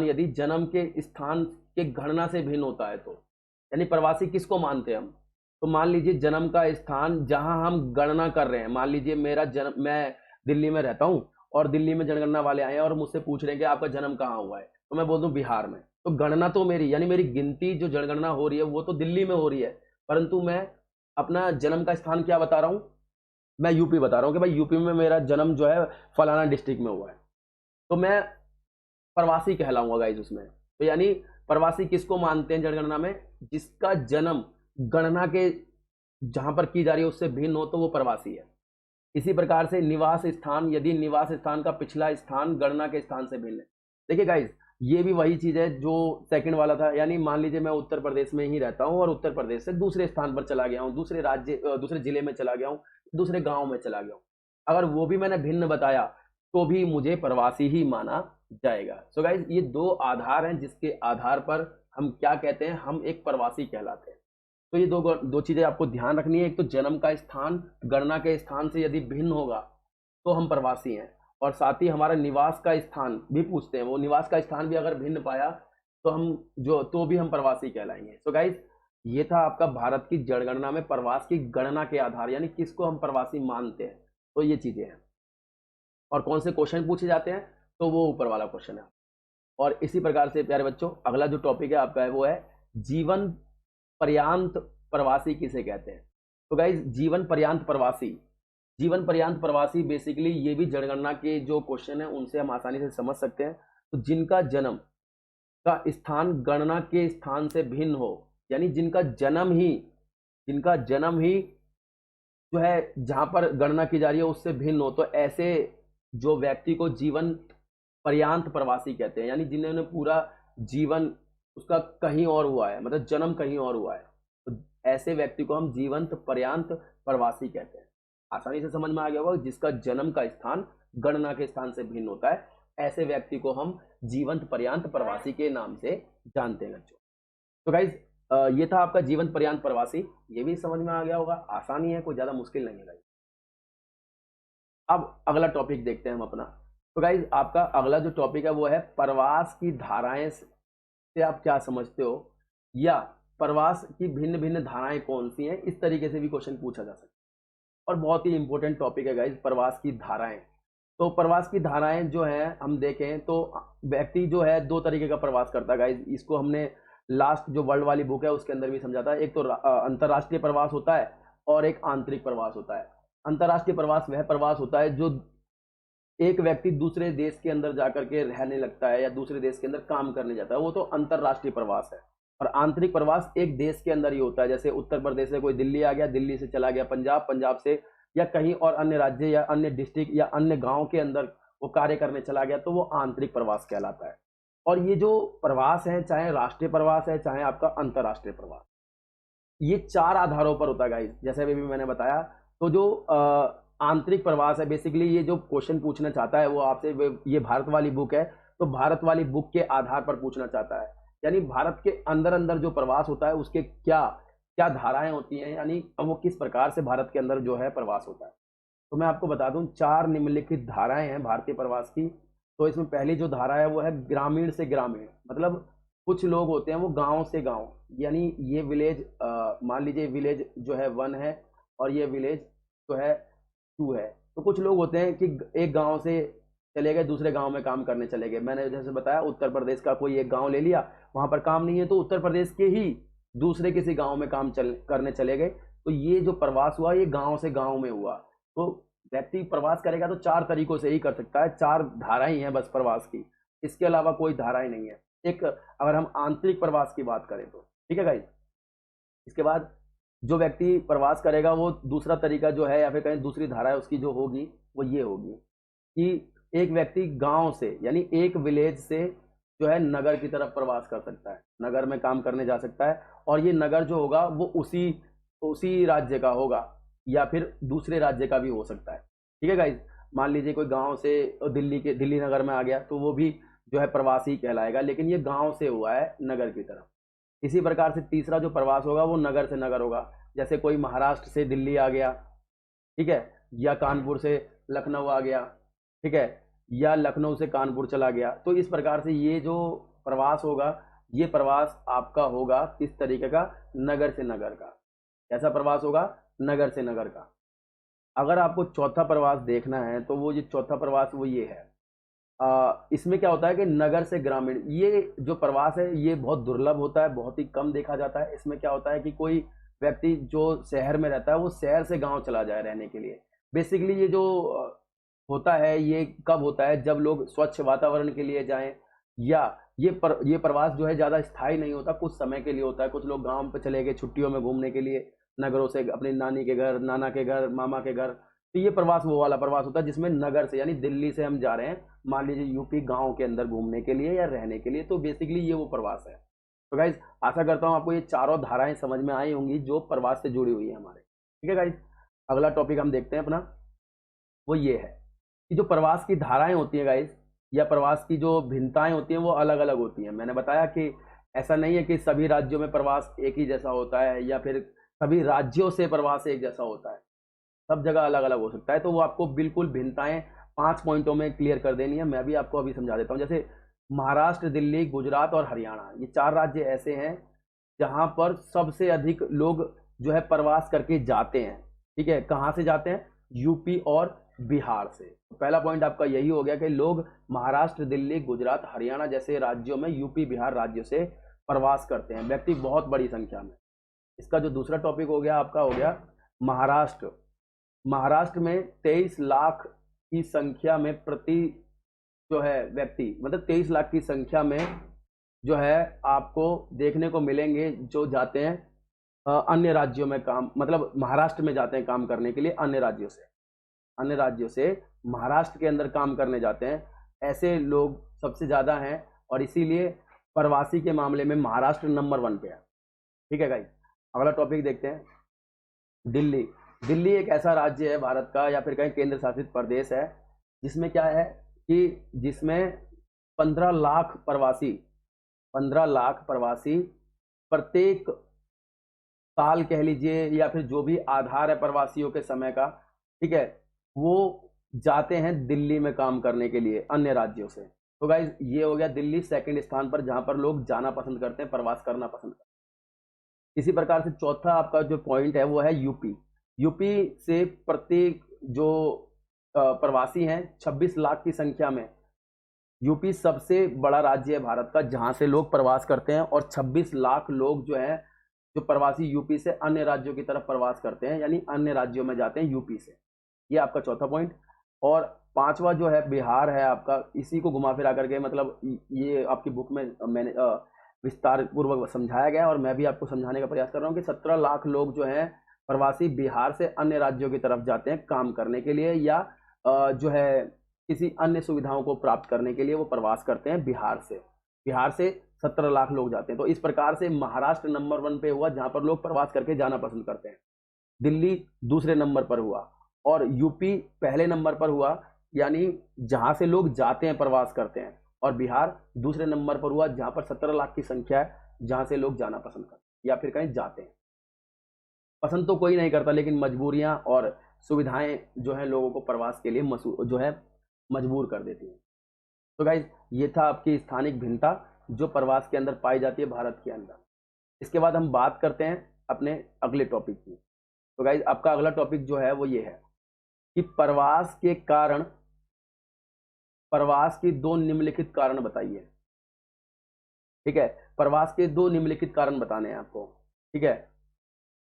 यदि जन्म के स्थान के गणना से भिन्न होता है, तो यानी प्रवासी किसको मानते हैं हम। तो मान लीजिए जन्म का स्थान जहां हम गणना कर रहे हैं, मान लीजिए मेरा जन्म, मैं दिल्ली में रहता हूं और दिल्ली में जनगणना वाले आए हैं और मुझसे पूछ रहे हैं कि आपका जन्म कहाँ हुआ है, तो मैं बोल दूं बिहार में। तो गणना तो मेरी, यानी मेरी गिनती जो जनगणना हो रही है वो तो दिल्ली में हो रही है, परंतु मैं अपना जन्म का स्थान क्या बता रहा हूं, मैं यूपी बता रहा हूं कि भाई यूपी में मेरा जन्म जो है फलाना डिस्ट्रिक्ट में हुआ है। तो मैं प्रवासी कहलाऊंगा गाइस उसमें। तो यानी प्रवासी किसको मानते हैं जनगणना में, जिसका जन्म गणना के जहां पर की जा रही है उससे भिन्न हो तो वो प्रवासी है। इसी प्रकार से निवास स्थान, यदि निवास स्थान का पिछला स्थान गणना के स्थान से भिन्न है। देखिए गाइस ये भी वही चीज है जो सेकंड वाला था, यानी मान लीजिए मैं उत्तर प्रदेश में ही रहता हूं और उत्तर प्रदेश से दूसरे स्थान पर चला गया हूं, दूसरे राज्य दूसरे जिले में चला गया हूं, दूसरे गांव में चला गया हूं, अगर वो भी मैंने भिन्न बताया तो भी मुझे प्रवासी ही माना जाएगा। सो गाइज ये दो आधार हैं जिसके आधार पर हम क्या कहते हैं, हम एक प्रवासी कहलाते हैं। तो ये दो चीजें आपको ध्यान रखनी है। एक तो जन्म का स्थान गणना के स्थान से यदि भिन्न होगा तो हम प्रवासी हैं, और साथ ही हमारा निवास का स्थान भी पूछते हैं, वो निवास का स्थान भी अगर भिन्न पाया तो तो भी हम प्रवासी कहलाएंगे। सो गाइज ये था आपका भारत की जनगणना में प्रवास की गणना के आधार, यानी किसको हम प्रवासी मानते हैं। तो ये चीजें हैं और कौन से क्वेश्चन पूछे जाते हैं, तो वो ऊपर वाला क्वेश्चन है। और इसी प्रकार से प्यारे बच्चों अगला जो टॉपिक है आपका है वो है जीवन पर्यांत प्रवासी किसे कहते हैं। तो गाइज जीवन पर्यांत प्रवासी बेसिकली ये भी जनगणना के जो क्वेश्चन है उनसे हम आसानी से समझ सकते हैं। तो जिनका जन्म का स्थान गणना के स्थान से भिन्न हो, यानी जिनका जन्म ही जो है जहां पर गणना की जा रही है उससे भिन्न हो, तो ऐसे जो व्यक्ति को जीवन पर्यांत प्रवासी कहते हैं, यानी जिन्होंने पूरा जीवन उसका कहीं और हुआ है, मतलब जन्म कहीं और हुआ है, तो ऐसे व्यक्ति को हम जीवंत पर्यांत प्रवासी कहते हैं। आसानी से समझ में आ गया होगा, जिसका जन्म का स्थान गणना के स्थान से भिन्न होता है ऐसे व्यक्ति को हम जीवंत पर्यांत प्रवासी के नाम से जानते हैं बच्चों। तो गाइज ये था आपका जीवंत पर्यांत प्रवासी, ये भी समझ में आ गया होगा, आसानी है, कोई ज्यादा मुश्किल नहीं है। अब अगला टॉपिक देखते हैं हम अपना। तो गाइज आपका अगला जो टॉपिक है वो है प्रवास की धाराएं से आप क्या समझते हो, या प्रवास की भिन्न भिन्न धाराएं कौन सी हैं, इस तरीके से भी क्वेश्चन पूछा जा सकता है। और बहुत ही इंपॉर्टेंट टॉपिक है गाइज प्रवास की धाराएं। तो प्रवास की धाराएं जो है हम देखें तो व्यक्ति जो है दो तरीके का प्रवास करता है गाइज, इसको हमने लास्ट जो वर्ल्ड वाली बुक है उसके अंदर भी समझा था। एक तो अंतरराष्ट्रीय प्रवास होता है और एक आंतरिक प्रवास होता है। अंतरराष्ट्रीय प्रवास वह प्रवास होता है जो एक व्यक्ति दूसरे देश के अंदर जाकर के रहने लगता है या दूसरे देश के अंदर काम करने जाता है, वो तो अंतरराष्ट्रीय प्रवास है। और आंतरिक प्रवास एक देश के अंदर ही होता है, जैसे उत्तर प्रदेश से कोई दिल्ली आ गया, दिल्ली से चला गया पंजाब, पंजाब से या कहीं और अन्य राज्य या अन्य डिस्ट्रिक्ट या अन्य गांव के अंदर वो कार्य करने चला गया, तो वो आंतरिक प्रवास कहलाता है। और ये जो प्रवास है, चाहे राष्ट्रीय प्रवास है चाहे आपका अंतरराष्ट्रीय प्रवास, ये चार आधारों पर होता है गाइस, जैसे अभी भी मैंने बताया। तो जो आंतरिक प्रवास है, बेसिकली ये जो क्वेश्चन पूछना चाहता है वो आपसे, ये भारत वाली बुक है तो भारत वाली बुक के आधार पर पूछना चाहता है, यानी भारत के अंदर अंदर जो प्रवास होता है उसके क्या क्या धाराएं होती हैं, यानी वो किस प्रकार से भारत के अंदर जो है प्रवास होता है। तो मैं आपको बता दूं चार निम्नलिखित धाराएं हैं भारतीय प्रवास की। तो इसमें पहली जो धारा है वो है ग्रामीण से ग्रामीण, मतलब कुछ लोग होते हैं वो गांव से गांव, यानी ये विलेज, मान लीजिए विलेज जो है 1 है और ये विलेज जो है 2 है। तो कुछ लोग होते हैं कि एक गांव से चले गए, दूसरे गांव में काम करने चले गए। मैंने जैसे बताया उत्तर प्रदेश का कोई एक गांव ले लिया, वहां पर काम नहीं है तो उत्तर प्रदेश के ही दूसरे किसी गांव में काम करने चले गए। तो ये जो प्रवास हुआ ये गांव से गांव में हुआ। तो व्यक्ति प्रवास करेगा तो चार तरीकों से ही कर सकता है, चार धाराएं हैं बस प्रवास की, इसके अलावा कोई धाराएं नहीं है। एक अगर हम आंतरिक प्रवास की बात करें तो ठीक है गाइस। इसके बाद जो व्यक्ति प्रवास करेगा वो दूसरा तरीका जो है या फिर कहीं दूसरी धारा है उसकी जो होगी वो ये होगी कि एक व्यक्ति गांव से यानी एक विलेज से जो है नगर की तरफ प्रवास कर सकता है, नगर में काम करने जा सकता है। और ये नगर जो होगा वो उसी उसी राज्य का होगा या फिर दूसरे राज्य का भी हो सकता है। ठीक है गाइज, मान लीजिए कोई गांव से दिल्ली नगर में आ गया तो वो भी जो है प्रवासी कहलाएगा, लेकिन ये गांव से हुआ है नगर की तरफ। इसी प्रकार से तीसरा जो प्रवास होगा वो नगर से नगर होगा, जैसे कोई महाराष्ट्र से दिल्ली आ गया, ठीक है, या कानपुर से लखनऊ आ गया, ठीक है, या लखनऊ से कानपुर चला गया। तो इस प्रकार से ये जो प्रवास होगा ये प्रवास आपका होगा किस तरीके का, नगर से नगर का। कैसा प्रवास होगा, नगर से नगर का। अगर आपको चौथा प्रवास देखना है तो वो ये चौथा प्रवास वो ये है, इसमें क्या होता है कि नगर से ग्रामीण, ये जो प्रवास है ये बहुत दुर्लभ होता है, बहुत ही कम देखा जाता है। इसमें क्या होता है कि कोई व्यक्ति जो शहर में रहता है वो शहर से गांव चला जाए रहने के लिए। बेसिकली ये जो होता है ये कब होता है, जब लोग स्वच्छ वातावरण के लिए जाएं, या ये प्रवास जो है ज़्यादा स्थायी नहीं होता, कुछ समय के लिए होता है। कुछ लोग गांव पे चले गए छुट्टियों में घूमने के लिए, नगरों से अपनी नानी के घर, नाना के घर, मामा के घर। तो ये प्रवास वो वाला प्रवास होता है जिसमें नगर से यानी दिल्ली से हम जा रहे हैं मान लीजिए यूपी गांव के अंदर घूमने के लिए या रहने के लिए। तो बेसिकली ये वो प्रवास है। तो गाइज आशा करता हूँ आपको ये चारों धाराएं समझ में आई होंगी जो प्रवास से जुड़ी हुई है हमारे। ठीक है गाइज, अगला टॉपिक हम देखते हैं अपना, वो ये है कि जो प्रवास की धाराएं होती है गाइज या प्रवास की जो भिन्नताएं होती हैं वो अलग अलग होती हैं। मैंने बताया कि ऐसा नहीं है कि सभी राज्यों में प्रवास एक ही जैसा होता है या फिर सभी राज्यों से प्रवास एक जैसा होता है, सब जगह अलग अलग हो सकता है। तो वो आपको बिल्कुल भिन्नताएं 5 पॉइंटों में क्लियर कर देनी है। मैं भी आपको अभी समझा देता हूँ। जैसे महाराष्ट्र, दिल्ली, गुजरात और हरियाणा, ये 4 राज्य ऐसे हैं जहां पर सबसे अधिक लोग जो है प्रवास करके जाते हैं। ठीक है, कहाँ से जाते हैं, यूपी और बिहार से। तो पहला पॉइंट आपका यही हो गया कि लोग महाराष्ट्र, दिल्ली, गुजरात, हरियाणा जैसे राज्यों में, यूपी बिहार राज्यों से प्रवास करते हैं व्यक्ति बहुत बड़ी संख्या में। इसका जो दूसरा टॉपिक हो गया आपका हो गया महाराष्ट्र। महाराष्ट्र में 23 लाख की संख्या में प्रति जो है व्यक्ति, मतलब 23 लाख की संख्या में जो है आपको देखने को मिलेंगे जो जाते हैं अन्य राज्यों में काम, मतलब महाराष्ट्र में जाते हैं काम करने के लिए अन्य राज्यों से महाराष्ट्र के अंदर काम करने जाते हैं। ऐसे लोग सबसे ज़्यादा हैं और इसीलिए प्रवासी के मामले में महाराष्ट्र नंबर 1 पे है। ठीक है गाइस, अगला टॉपिक देखते हैं, दिल्ली। दिल्ली एक ऐसा राज्य है भारत का या फिर कहीं केंद्र शासित प्रदेश है जिसमें क्या है कि जिसमें 15 लाख प्रवासी प्रत्येक साल कह लीजिए या फिर जो भी आधार है प्रवासियों के समय का, ठीक है, वो जाते हैं दिल्ली में काम करने के लिए अन्य राज्यों से। तो गाइज ये हो गया दिल्ली सेकंड स्थान पर जहां पर लोग जाना पसंद करते हैं, प्रवास करना पसंद करते हैं। इसी प्रकार से चौथा आपका जो पॉइंट है वो है यूपी। यूपी से प्रत्येक जो प्रवासी हैं 26 लाख की संख्या में, यूपी सबसे बड़ा राज्य है भारत का जहां से लोग प्रवास करते हैं और 26 लाख लोग जो हैं जो प्रवासी यूपी से अन्य राज्यों की तरफ प्रवास करते हैं यानी अन्य राज्यों में जाते हैं यूपी से। ये आपका चौथा पॉइंट। और पांचवा जो है बिहार है आपका, इसी को घुमा फिरा करके मतलब ये आपकी बुक में मैंने विस्तार पूर्वक समझाया गया है और मैं भी आपको समझाने का प्रयास कर रहा हूँ कि 17 लाख लोग जो हैं प्रवासी बिहार से अन्य राज्यों की तरफ जाते हैं काम करने के लिए या जो है किसी अन्य सुविधाओं को प्राप्त करने के लिए वो प्रवास करते हैं बिहार से 17 लाख लोग जाते हैं। तो इस प्रकार से महाराष्ट्र नंबर 1 पे हुआ जहां पर लोग प्रवास करके जाना पसंद करते हैं, दिल्ली दूसरे नंबर पर हुआ और यूपी पहले नंबर पर हुआ यानी जहां से लोग जाते हैं प्रवास करते हैं, और बिहार दूसरे नंबर पर हुआ जहां पर 17 लाख की संख्या है जहां से लोग जाना पसंद करते हैं या फिर कहीं जाते हैं। पसंद तो कोई नहीं करता लेकिन मजबूरियां और सुविधाएं जो है लोगों को प्रवास के लिए जो है मजबूर कर देती हैं। तो गाइज ये था आपकी स्थानिक भिन्नता जो प्रवास के अंदर पाई जाती है भारत के अंदर। इसके बाद हम बात करते हैं अपने अगले टॉपिक की। तो गाइज आपका अगला टॉपिक जो है वो ये है कि प्रवास के कारण प्रवास की दो निम्नलिखित कारण बताइए। ठीक है, प्रवास के दो निम्नलिखित कारण बताने हैं आपको। ठीक है,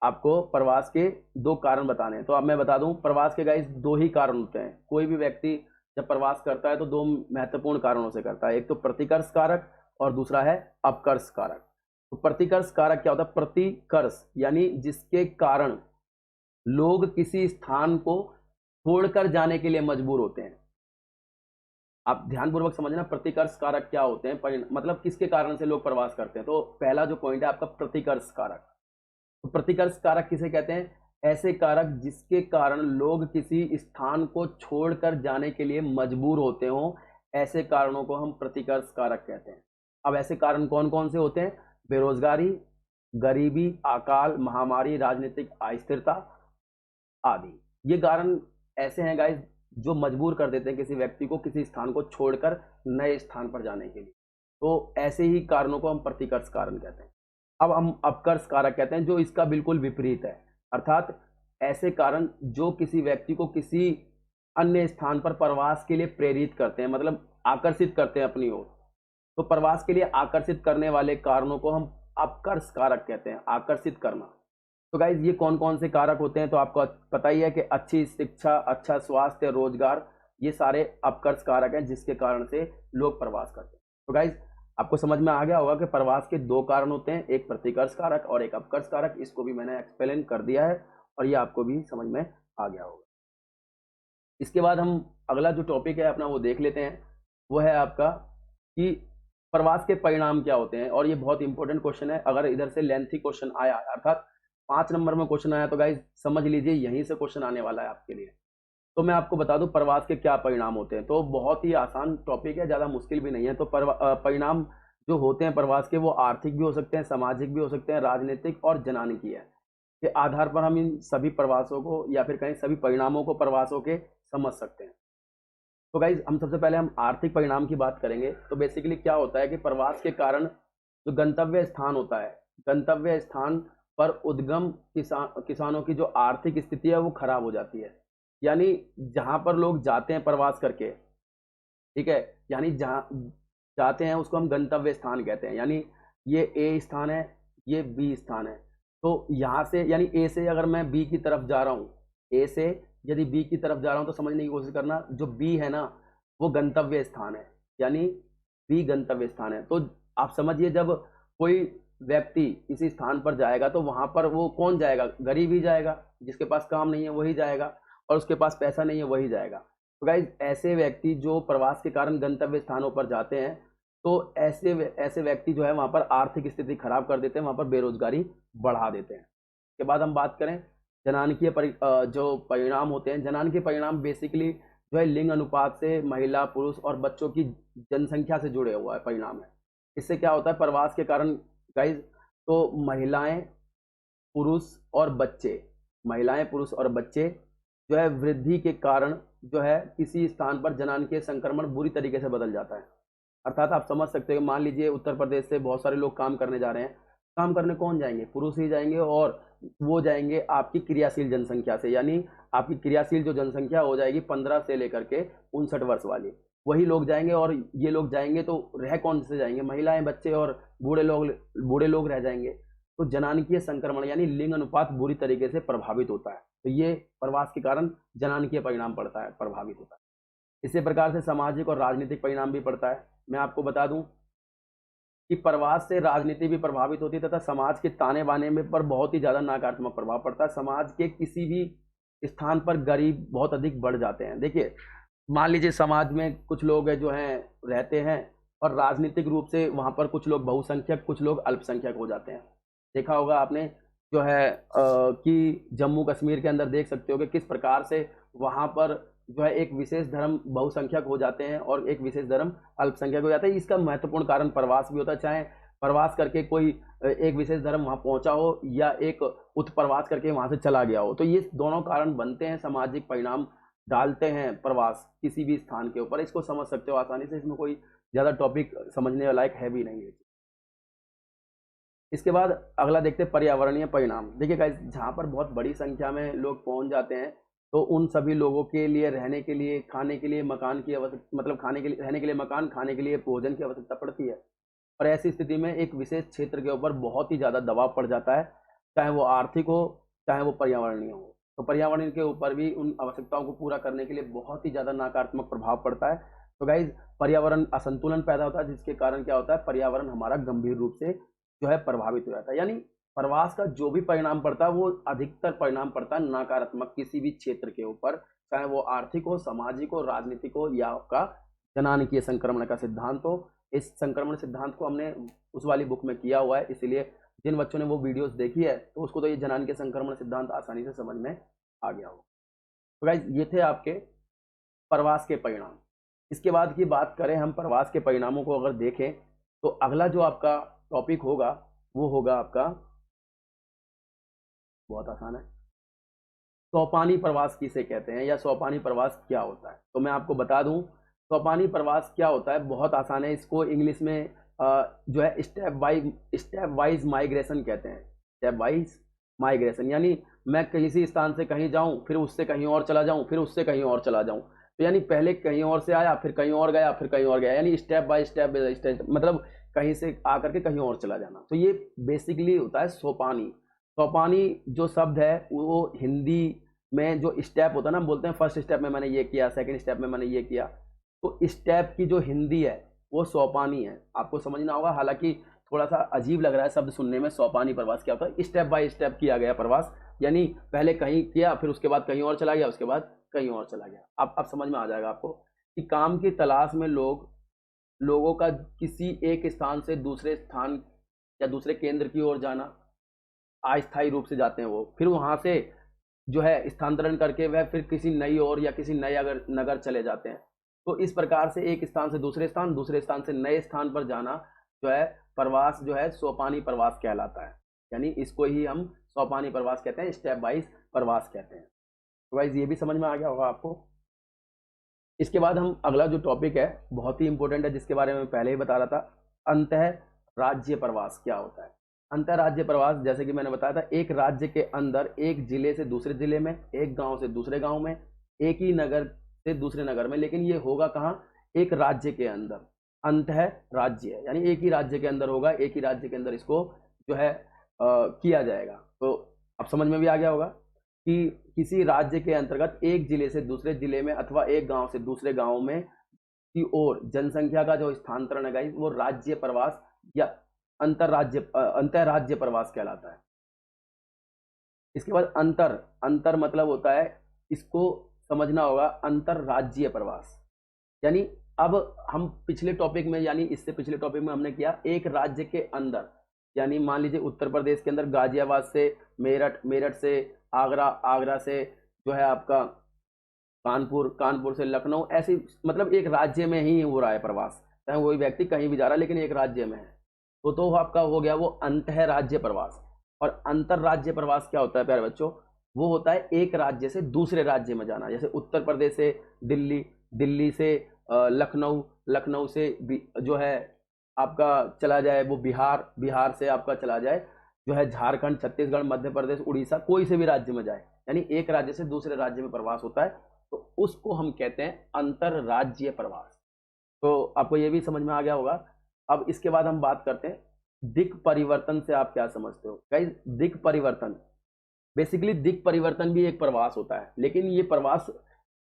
आपको प्रवास के दो कारण बताने हैं। तो अब मैं बता दूं, प्रवास के गाइस दो ही कारण होते हैं। कोई भी व्यक्ति जब प्रवास करता है तो दो महत्वपूर्ण कारणों से करता है, एक तो प्रतिकर्ष कारक और दूसरा है अपकर्ष कारक। तो प्रतिकर्ष कारक क्या होता है? प्रतिकर्ष यानी जिसके कारण लोग किसी स्थान को छोड़कर जाने के लिए मजबूर होते हैं। आप ध्यानपूर्वक समझना, प्रतिकर्ष कारक क्या होते हैं, मतलब किसके कारण से लोग प्रवास करते हैं। तो पहला जो पॉइंट है आपका प्रतिकर्ष कारक। तो प्रतिकर्ष कारक किसे कहते हैं? ऐसे कारक जिसके कारण लोग किसी स्थान को छोड़कर जाने के लिए मजबूर होते हो, ऐसे कारणों को हम प्रतिकर्ष कारक कहते हैं। अब ऐसे कारण कौन कौन से होते हैं? बेरोजगारी, गरीबी, अकाल, महामारी, राजनीतिक अस्थिरता आदि। ये कारण ऐसे हैं गाइस जो मजबूर कर देते हैं किसी व्यक्ति को किसी स्थान को छोड़कर नए स्थान पर जाने के लिए। तो ऐसे ही कारणों को हम प्रतिकर्ष कारण कहते हैं। अब हम अपकर्ष कारक कहते हैं, जो इसका बिल्कुल विपरीत है। अर्थात ऐसे कारण जो किसी व्यक्ति को किसी अन्य स्थान पर प्रवास के लिए प्रेरित करते हैं, मतलब आकर्षित करते हैं अपनी ओर। तो प्रवास के लिए आकर्षित करने वाले कारणों को हम अपकर्ष कारक कहते हैं, आकर्षित करना। तो गाइज ये कौन कौन से कारक होते हैं? तो आपको पता ही है कि अच्छी शिक्षा, अच्छा स्वास्थ्य, रोजगार, ये सारे अपकर्ष कारक हैं जिसके कारण से लोग प्रवास करते हैं। तो गाइज आपको समझ में आ गया होगा कि प्रवास के दो कारण होते हैं, एक प्रतिकर्ष कारक और एक अपकर्ष कारक। इसको भी मैंने एक्सप्लेन कर दिया है और ये आपको भी समझ में आ गया होगा। इसके बाद हम अगला जो टॉपिक है अपना वो देख लेते हैं। वो है आपका कि प्रवास के परिणाम क्या होते हैं। और ये बहुत इंपॉर्टेंट क्वेश्चन है। अगर इधर से लेंथी क्वेश्चन आया, अर्थात 5 नंबर में क्वेश्चन आया, तो गाइज समझ लीजिए यहीं से क्वेश्चन आने वाला है आपके लिए। तो मैं आपको बता दूं प्रवास के क्या परिणाम होते हैं। तो बहुत ही आसान टॉपिक है, ज़्यादा मुश्किल भी नहीं है। तो परिणाम जो होते हैं प्रवास के, वो आर्थिक भी हो सकते हैं, सामाजिक भी हो सकते हैं, राजनीतिक और जनानिकीय के आधार पर हम इन सभी प्रवासों को या फिर कहीं सभी परिणामों को प्रवासों के समझ सकते हैं। तो गाइज हम सबसे पहले हम आर्थिक परिणाम की बात करेंगे। तो बेसिकली क्या होता है कि प्रवास के कारण जो गंतव्य स्थान होता है, गंतव्य स्थान पर उद्गम किसानों की जो आर्थिक स्थिति है वो खराब हो जाती है। यानी जहां पर लोग जाते हैं प्रवास करके, ठीक है, यानी जहां जाते हैं उसको हम गंतव्य स्थान कहते हैं। यानी ये ए स्थान है, ये बी स्थान है। तो यहाँ से यानी ए से अगर मैं बी की तरफ जा रहा हूँ, ए से यदि बी की तरफ जा रहा हूँ, तो समझने की कोशिश करना, जो बी है ना वो गंतव्य स्थान है, यानी बी गंतव्य स्थान है। तो आप समझिए जब कोई व्यक्ति किसी स्थान पर जाएगा तो वहां पर वो कौन जाएगा? गरीब ही जाएगा, जिसके पास काम नहीं है वही जाएगा, और उसके पास पैसा नहीं है वही जाएगा। तो गाइज ऐसे व्यक्ति जो प्रवास के कारण गंतव्य स्थानों पर जाते हैं, तो ऐसे ऐसे व्यक्ति जो है वहां पर आर्थिक स्थिति खराब कर देते हैं, वहां पर बेरोजगारी बढ़ा देते हैं। के बाद हम बात करें जनानकीय जो परिणाम होते हैं। जनानकीय परिणाम बेसिकली जो है लिंग अनुपात से, महिला, पुरुष और बच्चों की जनसंख्या से जुड़े हुआ है परिणाम है। इससे क्या होता है प्रवास के कारण गाइज, तो महिलाएं, पुरुष और बच्चे जो है वृद्धि के कारण जो है किसी स्थान पर जनानकीय संक्रमण बुरी तरीके से बदल जाता है। अर्थात आप समझ सकते हो, मान लीजिए उत्तर प्रदेश से बहुत सारे लोग काम करने जा रहे हैं। काम करने कौन जाएंगे? पुरुष ही जाएंगे, और वो जाएंगे आपकी क्रियाशील जनसंख्या से। यानी आपकी क्रियाशील जो जनसंख्या हो जाएगी 15 से लेकर के 59 वर्ष वाली, वही लोग जाएंगे। और ये लोग जाएंगे तो रह कौन से जाएंगे? महिलाएं, बच्चे और बूढ़े लोग रह जाएंगे। तो जनानकीय संक्रमण यानी लिंग अनुपात बुरी तरीके से प्रभावित होता है। तो ये प्रवास के कारण जनानकीय परिणाम पड़ता है, प्रभावित होता है। इसी प्रकार से सामाजिक और राजनीतिक परिणाम भी पड़ता है। मैं आपको बता दूं कि प्रवास से राजनीति भी प्रभावित होती है तथा समाज के ताने बाने में पर बहुत ही ज्यादा नकारात्मक प्रभाव पड़ता है। समाज के किसी भी स्थान पर गरीब बहुत अधिक बढ़ जाते हैं। देखिए मान लीजिए समाज में कुछ लोग जो हैं रहते हैं, और राजनीतिक रूप से वहां पर कुछ लोग बहुसंख्यक, कुछ लोग अल्पसंख्यक हो जाते हैं। देखा होगा आपने जो है कि जम्मू कश्मीर के अंदर देख सकते हो कि किस प्रकार से वहां पर जो है एक विशेष धर्म बहुसंख्यक हो जाते हैं और एक विशेष धर्म अल्पसंख्यक हो जाता है। इसका महत्वपूर्ण कारण प्रवास भी होता है। चाहे प्रवास करके कोई एक विशेष धर्म वहां पहुंचा हो या एक उत्प्रवास करके वहां से चला गया हो, तो ये दोनों कारण बनते हैं, सामाजिक परिणाम डालते हैं प्रवास किसी भी स्थान के ऊपर। इसको समझ सकते हो आसानी से, इसमें कोई ज्यादा टॉपिक समझने लायक है भी नहीं है। इसके बाद अगला देखते हैं पर्यावरणीय परिणाम। देखिए गाइस, जहाँ पर बहुत बड़ी संख्या में लोग पहुंच जाते हैं तो उन सभी लोगों के लिए रहने के लिए, खाने के लिए मकान की आवश्यकता, मतलब खाने के लिए, रहने के लिए मकान, खाने के लिए भोजन की आवश्यकता पड़ती है। और ऐसी स्थिति में एक विशेष क्षेत्र के ऊपर बहुत ही ज़्यादा दबाव पड़ जाता है, चाहे वो आर्थिक हो, चाहे वो पर्यावरणीय हो। तो पर्यावरण के ऊपर भी उन आवश्यकताओं को पूरा करने के लिए बहुत ही ज़्यादा नकारात्मक प्रभाव पड़ता है। तो गाइज, पर्यावरण असंतुलन पैदा होता है, जिसके कारण क्या होता है, पर्यावरण हमारा गंभीर रूप से जो है प्रभावित हो जाता है। यानी प्रवास का जो भी परिणाम पड़ता है वो अधिकतर परिणाम पड़ता है नकारात्मक किसी भी क्षेत्र के ऊपर, चाहे वो आर्थिक हो, सामाजिक हो, राजनीतिक हो, या आपका जनानिकीय संक्रमण का सिद्धांत हो। इस संक्रमण सिद्धांत को हमने उस वाली बुक में किया हुआ है, इसलिए जिन बच्चों ने वो वीडियोस देखी है तो उसको तो ये जनानिकीय संक्रमण सिद्धांत आसानी से समझ में आ गया हो। तो गाइज, ये थे आपके प्रवास के परिणाम। इसके बाद की बात करें हम प्रवास के परिणामों को अगर देखें, तो अगला जो आपका टॉपिक होगा वो होगा आपका, बहुत आसान है, सोपानी प्रवास किसे कहते हैं, या सोपानी प्रवास क्या होता है। तो मैं आपको बता दूं, सोपानी प्रवास क्या होता है, बहुत आसान है। इसको इंग्लिश में जो है स्टेप वाइज माइग्रेशन कहते हैं। स्टेप वाइज माइग्रेशन, यानी मैं किसी स्थान से कहीं जाऊं, फिर उससे कहीं और चला जाऊं, फिर उससे कहीं और चला जाऊं। तो यानी पहले कहीं और से आया, फिर कहीं और गया, फिर कहीं और गया, यानी स्टेप बाय स्टेप, मतलब कहीं से आकर के कहीं और चला जाना। तो ये बेसिकली होता है सोपानी। सोपानी जो शब्द है वो हिंदी में जो स्टेप होता है ना, हम बोलते हैं फर्स्ट स्टेप में मैंने ये किया, सेकंड स्टेप में मैंने ये किया, तो स्टेप की जो हिंदी है वो सोपानी है। आपको समझना होगा, हालांकि थोड़ा सा अजीब लग रहा है शब्द सुनने में। सोपानी प्रवास क्या होता है, स्टेप बाय स्टेप किया गया प्रवास, यानी पहले कहीं किया, फिर उसके बाद कहीं और चला गया, उसके बाद कहीं और चला गया। अब समझ में आ जाएगा आपको कि काम की तलाश में लोगों का किसी एक स्थान से दूसरे स्थान या दूसरे केंद्र की ओर जाना, अस्थायी रूप से जाते हैं वो, फिर वहां से जो है स्थानांतरण करके वह फिर किसी नई ओर या किसी नए अगर नगर चले जाते हैं। तो इस प्रकार से एक स्थान से दूसरे स्थान, दूसरे स्थान से नए स्थान पर जाना जो है प्रवास, जो है सोपानी प्रवास कहलाता है। यानी इसको ही हम सोपानी प्रवास कहते हैं, स्टेप वाइज प्रवास कहते हैं। तो वाइज ये भी समझ में आ गया होगा आपको। इसके बाद हम अगला जो टॉपिक है बहुत ही इंपॉर्टेंट है, जिसके बारे में पहले ही बता रहा था, अंतः राज्य प्रवास क्या होता है। अंतर राज्य प्रवास, जैसे कि मैंने बताया था, एक राज्य के अंदर एक जिले से दूसरे जिले में, एक गांव से दूसरे गांव में, एक ही नगर से दूसरे नगर में, लेकिन ये होगा कहाँ, एक राज्य के अंदर। अंतः राज्य यानी एक ही राज्य के अंदर होगा, एक ही राज्य के अंदर इसको जो है किया जाएगा। तो अब समझ में भी आ गया होगा कि किसी राज्य के अंतर्गत एक जिले से दूसरे जिले में अथवा एक गांव से दूसरे गांव में की ओर जनसंख्या का जो स्थानांतरण है गाइस, वो राज्य प्रवास या अंतरराज्य प्रवास कहलाता है। इसके बाद अंतर मतलब होता है, इसको समझना होगा, अंतरराज्यीय प्रवास। यानी अब हम पिछले टॉपिक में, यानी इससे पिछले टॉपिक में हमने किया एक राज्य के अंदर, यानी मान लीजिए उत्तर प्रदेश के अंदर गाजियाबाद से मेरठ, मेरठ से आगरा, आगरा से जो है आपका कानपुर, कानपुर से लखनऊ, ऐसी मतलब एक राज्य में ही हो रहा है प्रवास, चाहे वही व्यक्ति कहीं भी जा रहा है लेकिन एक राज्य में है। तो आपका हो गया वो अंतः राज्य प्रवास। और अंतर राज्य प्रवास क्या होता है प्यारे बच्चों, वो होता है एक राज्य से दूसरे राज्य में जाना। जैसे उत्तर प्रदेश से दिल्ली, दिल्ली से लखनऊ, लखनऊ से जो है आपका चला जाए वो बिहार, बिहार से आपका चला जाए जो है झारखंड, छत्तीसगढ़, मध्य प्रदेश, उड़ीसा, कोई से भी राज्य में जाए, यानी एक राज्य से दूसरे राज्य में प्रवास होता है, तो उसको हम कहते हैं अंतरराज्यीय प्रवास। तो आपको ये भी समझ में आ गया होगा। अब इसके बाद हम बात करते हैं दिक् परिवर्तन से आप क्या समझते हो गाइस। दिक् परिवर्तन, बेसिकली दिक् परिवर्तन भी एक प्रवास होता है, लेकिन ये प्रवास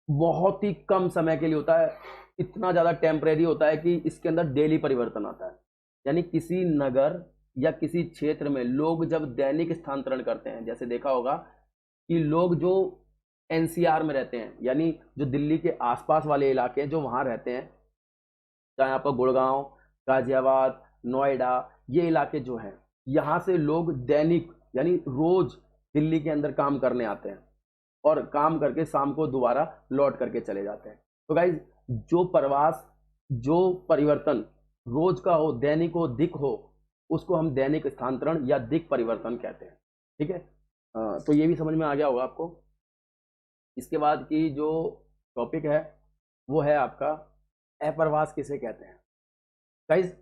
बहुत ही कम समय के लिए होता है, इतना ज्यादा टेम्परेरी होता है कि इसके अंदर डेली परिवर्तन आता है। यानी किसी नगर या किसी क्षेत्र में लोग जब दैनिक स्थानांतरण करते हैं, जैसे देखा होगा कि लोग जो एनसीआर में रहते हैं, यानी जो दिल्ली के आसपास वाले इलाके हैं, जो वहां रहते हैं, चाहे आपका गुड़गांव, गाजियाबाद, नोएडा, ये इलाके जो हैं, यहाँ से लोग दैनिक यानी रोज दिल्ली के अंदर काम करने आते हैं और काम करके शाम को दोबारा लौट करके चले जाते हैं। तो गाइज, जो प्रवास, जो परिवर्तन रोज का हो, दैनिक हो, दिक हो, उसको हम दैनिक स्थानांतरण या दिक परिवर्तन कहते हैं। ठीक है, तो ये भी समझ में आ गया होगा आपको। इसके बाद की जो टॉपिक है वो है आपका अप्रवास किसे कहते हैं। गाइज,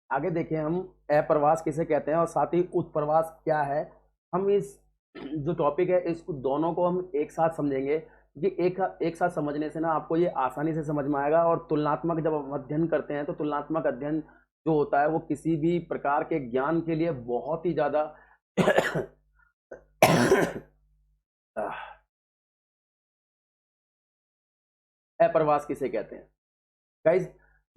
आगे देखें हम अप्रवास किसे कहते हैं और साथ ही उत्प्रवास क्या है। हम इस जो टॉपिक है इसको दोनों को हम एक साथ समझेंगे, क्योंकि एक साथ समझने से ना आपको ये आसानी से समझ में आएगा। और तुलनात्मक जब हम अध्ययन करते हैं तो तुलनात्मक अध्ययन जो होता है वो किसी भी प्रकार के ज्ञान के लिए बहुत ही ज्यादा अप्रवास किसे कहते हैं गाइज,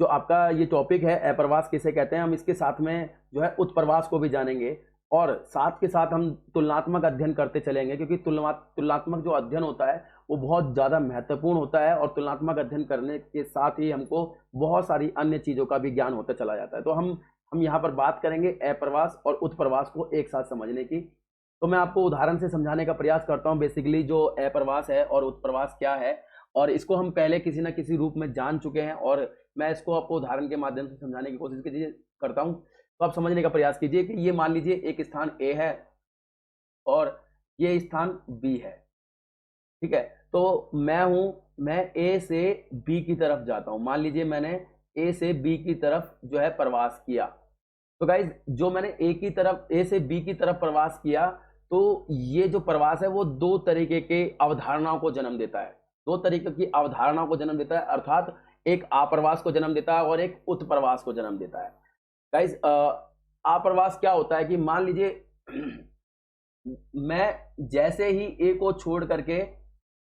जो आपका ये टॉपिक है अप्रवास किसे कहते हैं, हम इसके साथ में जो है उत्प्रवास को भी जानेंगे और साथ के साथ हम तुलनात्मक अध्ययन करते चलेंगे, क्योंकि तुलनात्मक जो अध्ययन होता है वो बहुत ज़्यादा महत्वपूर्ण होता है और तुलनात्मक अध्ययन करने के साथ ही हमको बहुत सारी अन्य चीज़ों का भी ज्ञान होता चला जाता है। तो हम यहाँ पर बात करेंगे अप्रवास और उत्प्रवास को एक साथ समझने की। तो मैं आपको उदाहरण से समझाने का प्रयास करता हूँ बेसिकली जो अप्रवास है और उत्प्रवास क्या है, और इसको हम पहले किसी न किसी रूप में जान चुके हैं और मैं इसको आपको उदाहरण के माध्यम से समझाने की कोशिश करता हूँ। तो आप समझने का प्रयास कीजिए कि ये मान लीजिए एक स्थान ए है और ये स्थान बी है, ठीक है। तो मैं ए से बी की तरफ जाता हूं। मान लीजिए मैंने ए से बी की तरफ जो है प्रवास किया। तो गाइज जो मैंने ए से बी की तरफ प्रवास किया, तो ये जो प्रवास है वो दो तरीके के अवधारणाओं को जन्म देता है, दो तरीके की अवधारणाओं को जन्म देता है, अर्थात एक आप्रवास को जन्म देता है और एक उत्प्रवास को जन्म देता है। गाइज आप्रवास क्या होता है कि मान लीजिए मैं जैसे ही ए को छोड़ करके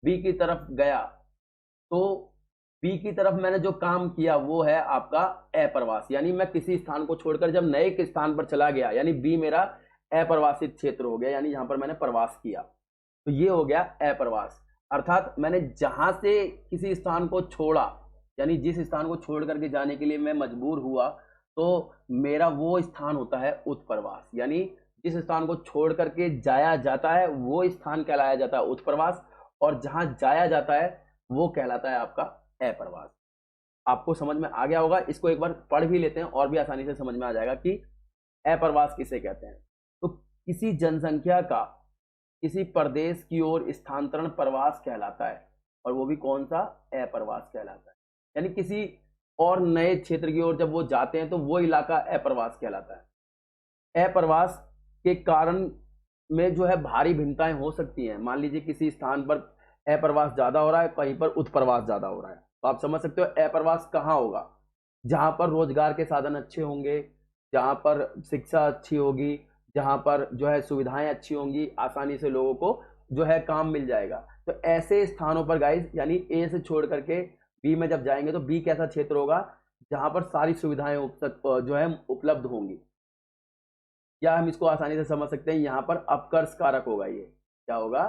बी की तरफ गया, तो बी की तरफ मैंने जो काम किया वो है आपका अप्रवास, यानी मैं किसी स्थान को छोड़कर जब नए के स्थान पर चला गया, यानी बी मेरा अप्रवासित क्षेत्र हो गया, यानी यहां पर मैंने प्रवास किया, तो ये हो गया अप्रवास। अर्थात मैंने जहां से किसी स्थान को छोड़ा, यानी जिस स्थान को छोड़ करके जाने के लिए मैं मजबूर हुआ, तो मेरा वो स्थान होता है उत्प्रवास। यानी जिस स्थान को छोड़ करके जाया जाता है वो स्थान कहलाया जाता है उत्प्रवास, और जहां जाया जाता है वो कहलाता है आपका अप्रवास। आपको समझ में आ गया होगा। इसको एक बार पढ़ भी लेते हैं और भी आसानी से समझ में आ जाएगा कि अप्रवास किसे कहते हैं। तो किसी जनसंख्या का किसी प्रदेश की ओर स्थानांतरण प्रवास कहलाता है, और वो भी कौन सा, अप्रवास कहलाता है। यानी किसी और नए क्षेत्र की ओर जब वो जाते हैं तो वो इलाका अप्रवास कहलाता है। अप्रवास के कारण में जो है भारी भिन्नताएं हो सकती हैं। मान लीजिए किसी स्थान पर अप्रवास ज्यादा हो रहा है, कहीं पर उत्प्रवास ज्यादा हो रहा है, तो आप समझ सकते हो अप्रवास कहाँ होगा, जहां पर रोजगार के साधन अच्छे होंगे, जहां पर शिक्षा अच्छी होगी, जहां पर जो है सुविधाएं अच्छी होंगी, आसानी से लोगों को जो है काम मिल जाएगा। तो ऐसे स्थानों पर गाइज, यानी ए से छोड़ करके बी में जब जाएंगे तो बी कैसा क्षेत्र होगा, जहां पर सारी सुविधाएं जो है उपलब्ध होंगी। या हम इसको आसानी से समझ सकते हैं, यहाँ पर अपकर्ष कारक होगा। ये क्या होगा,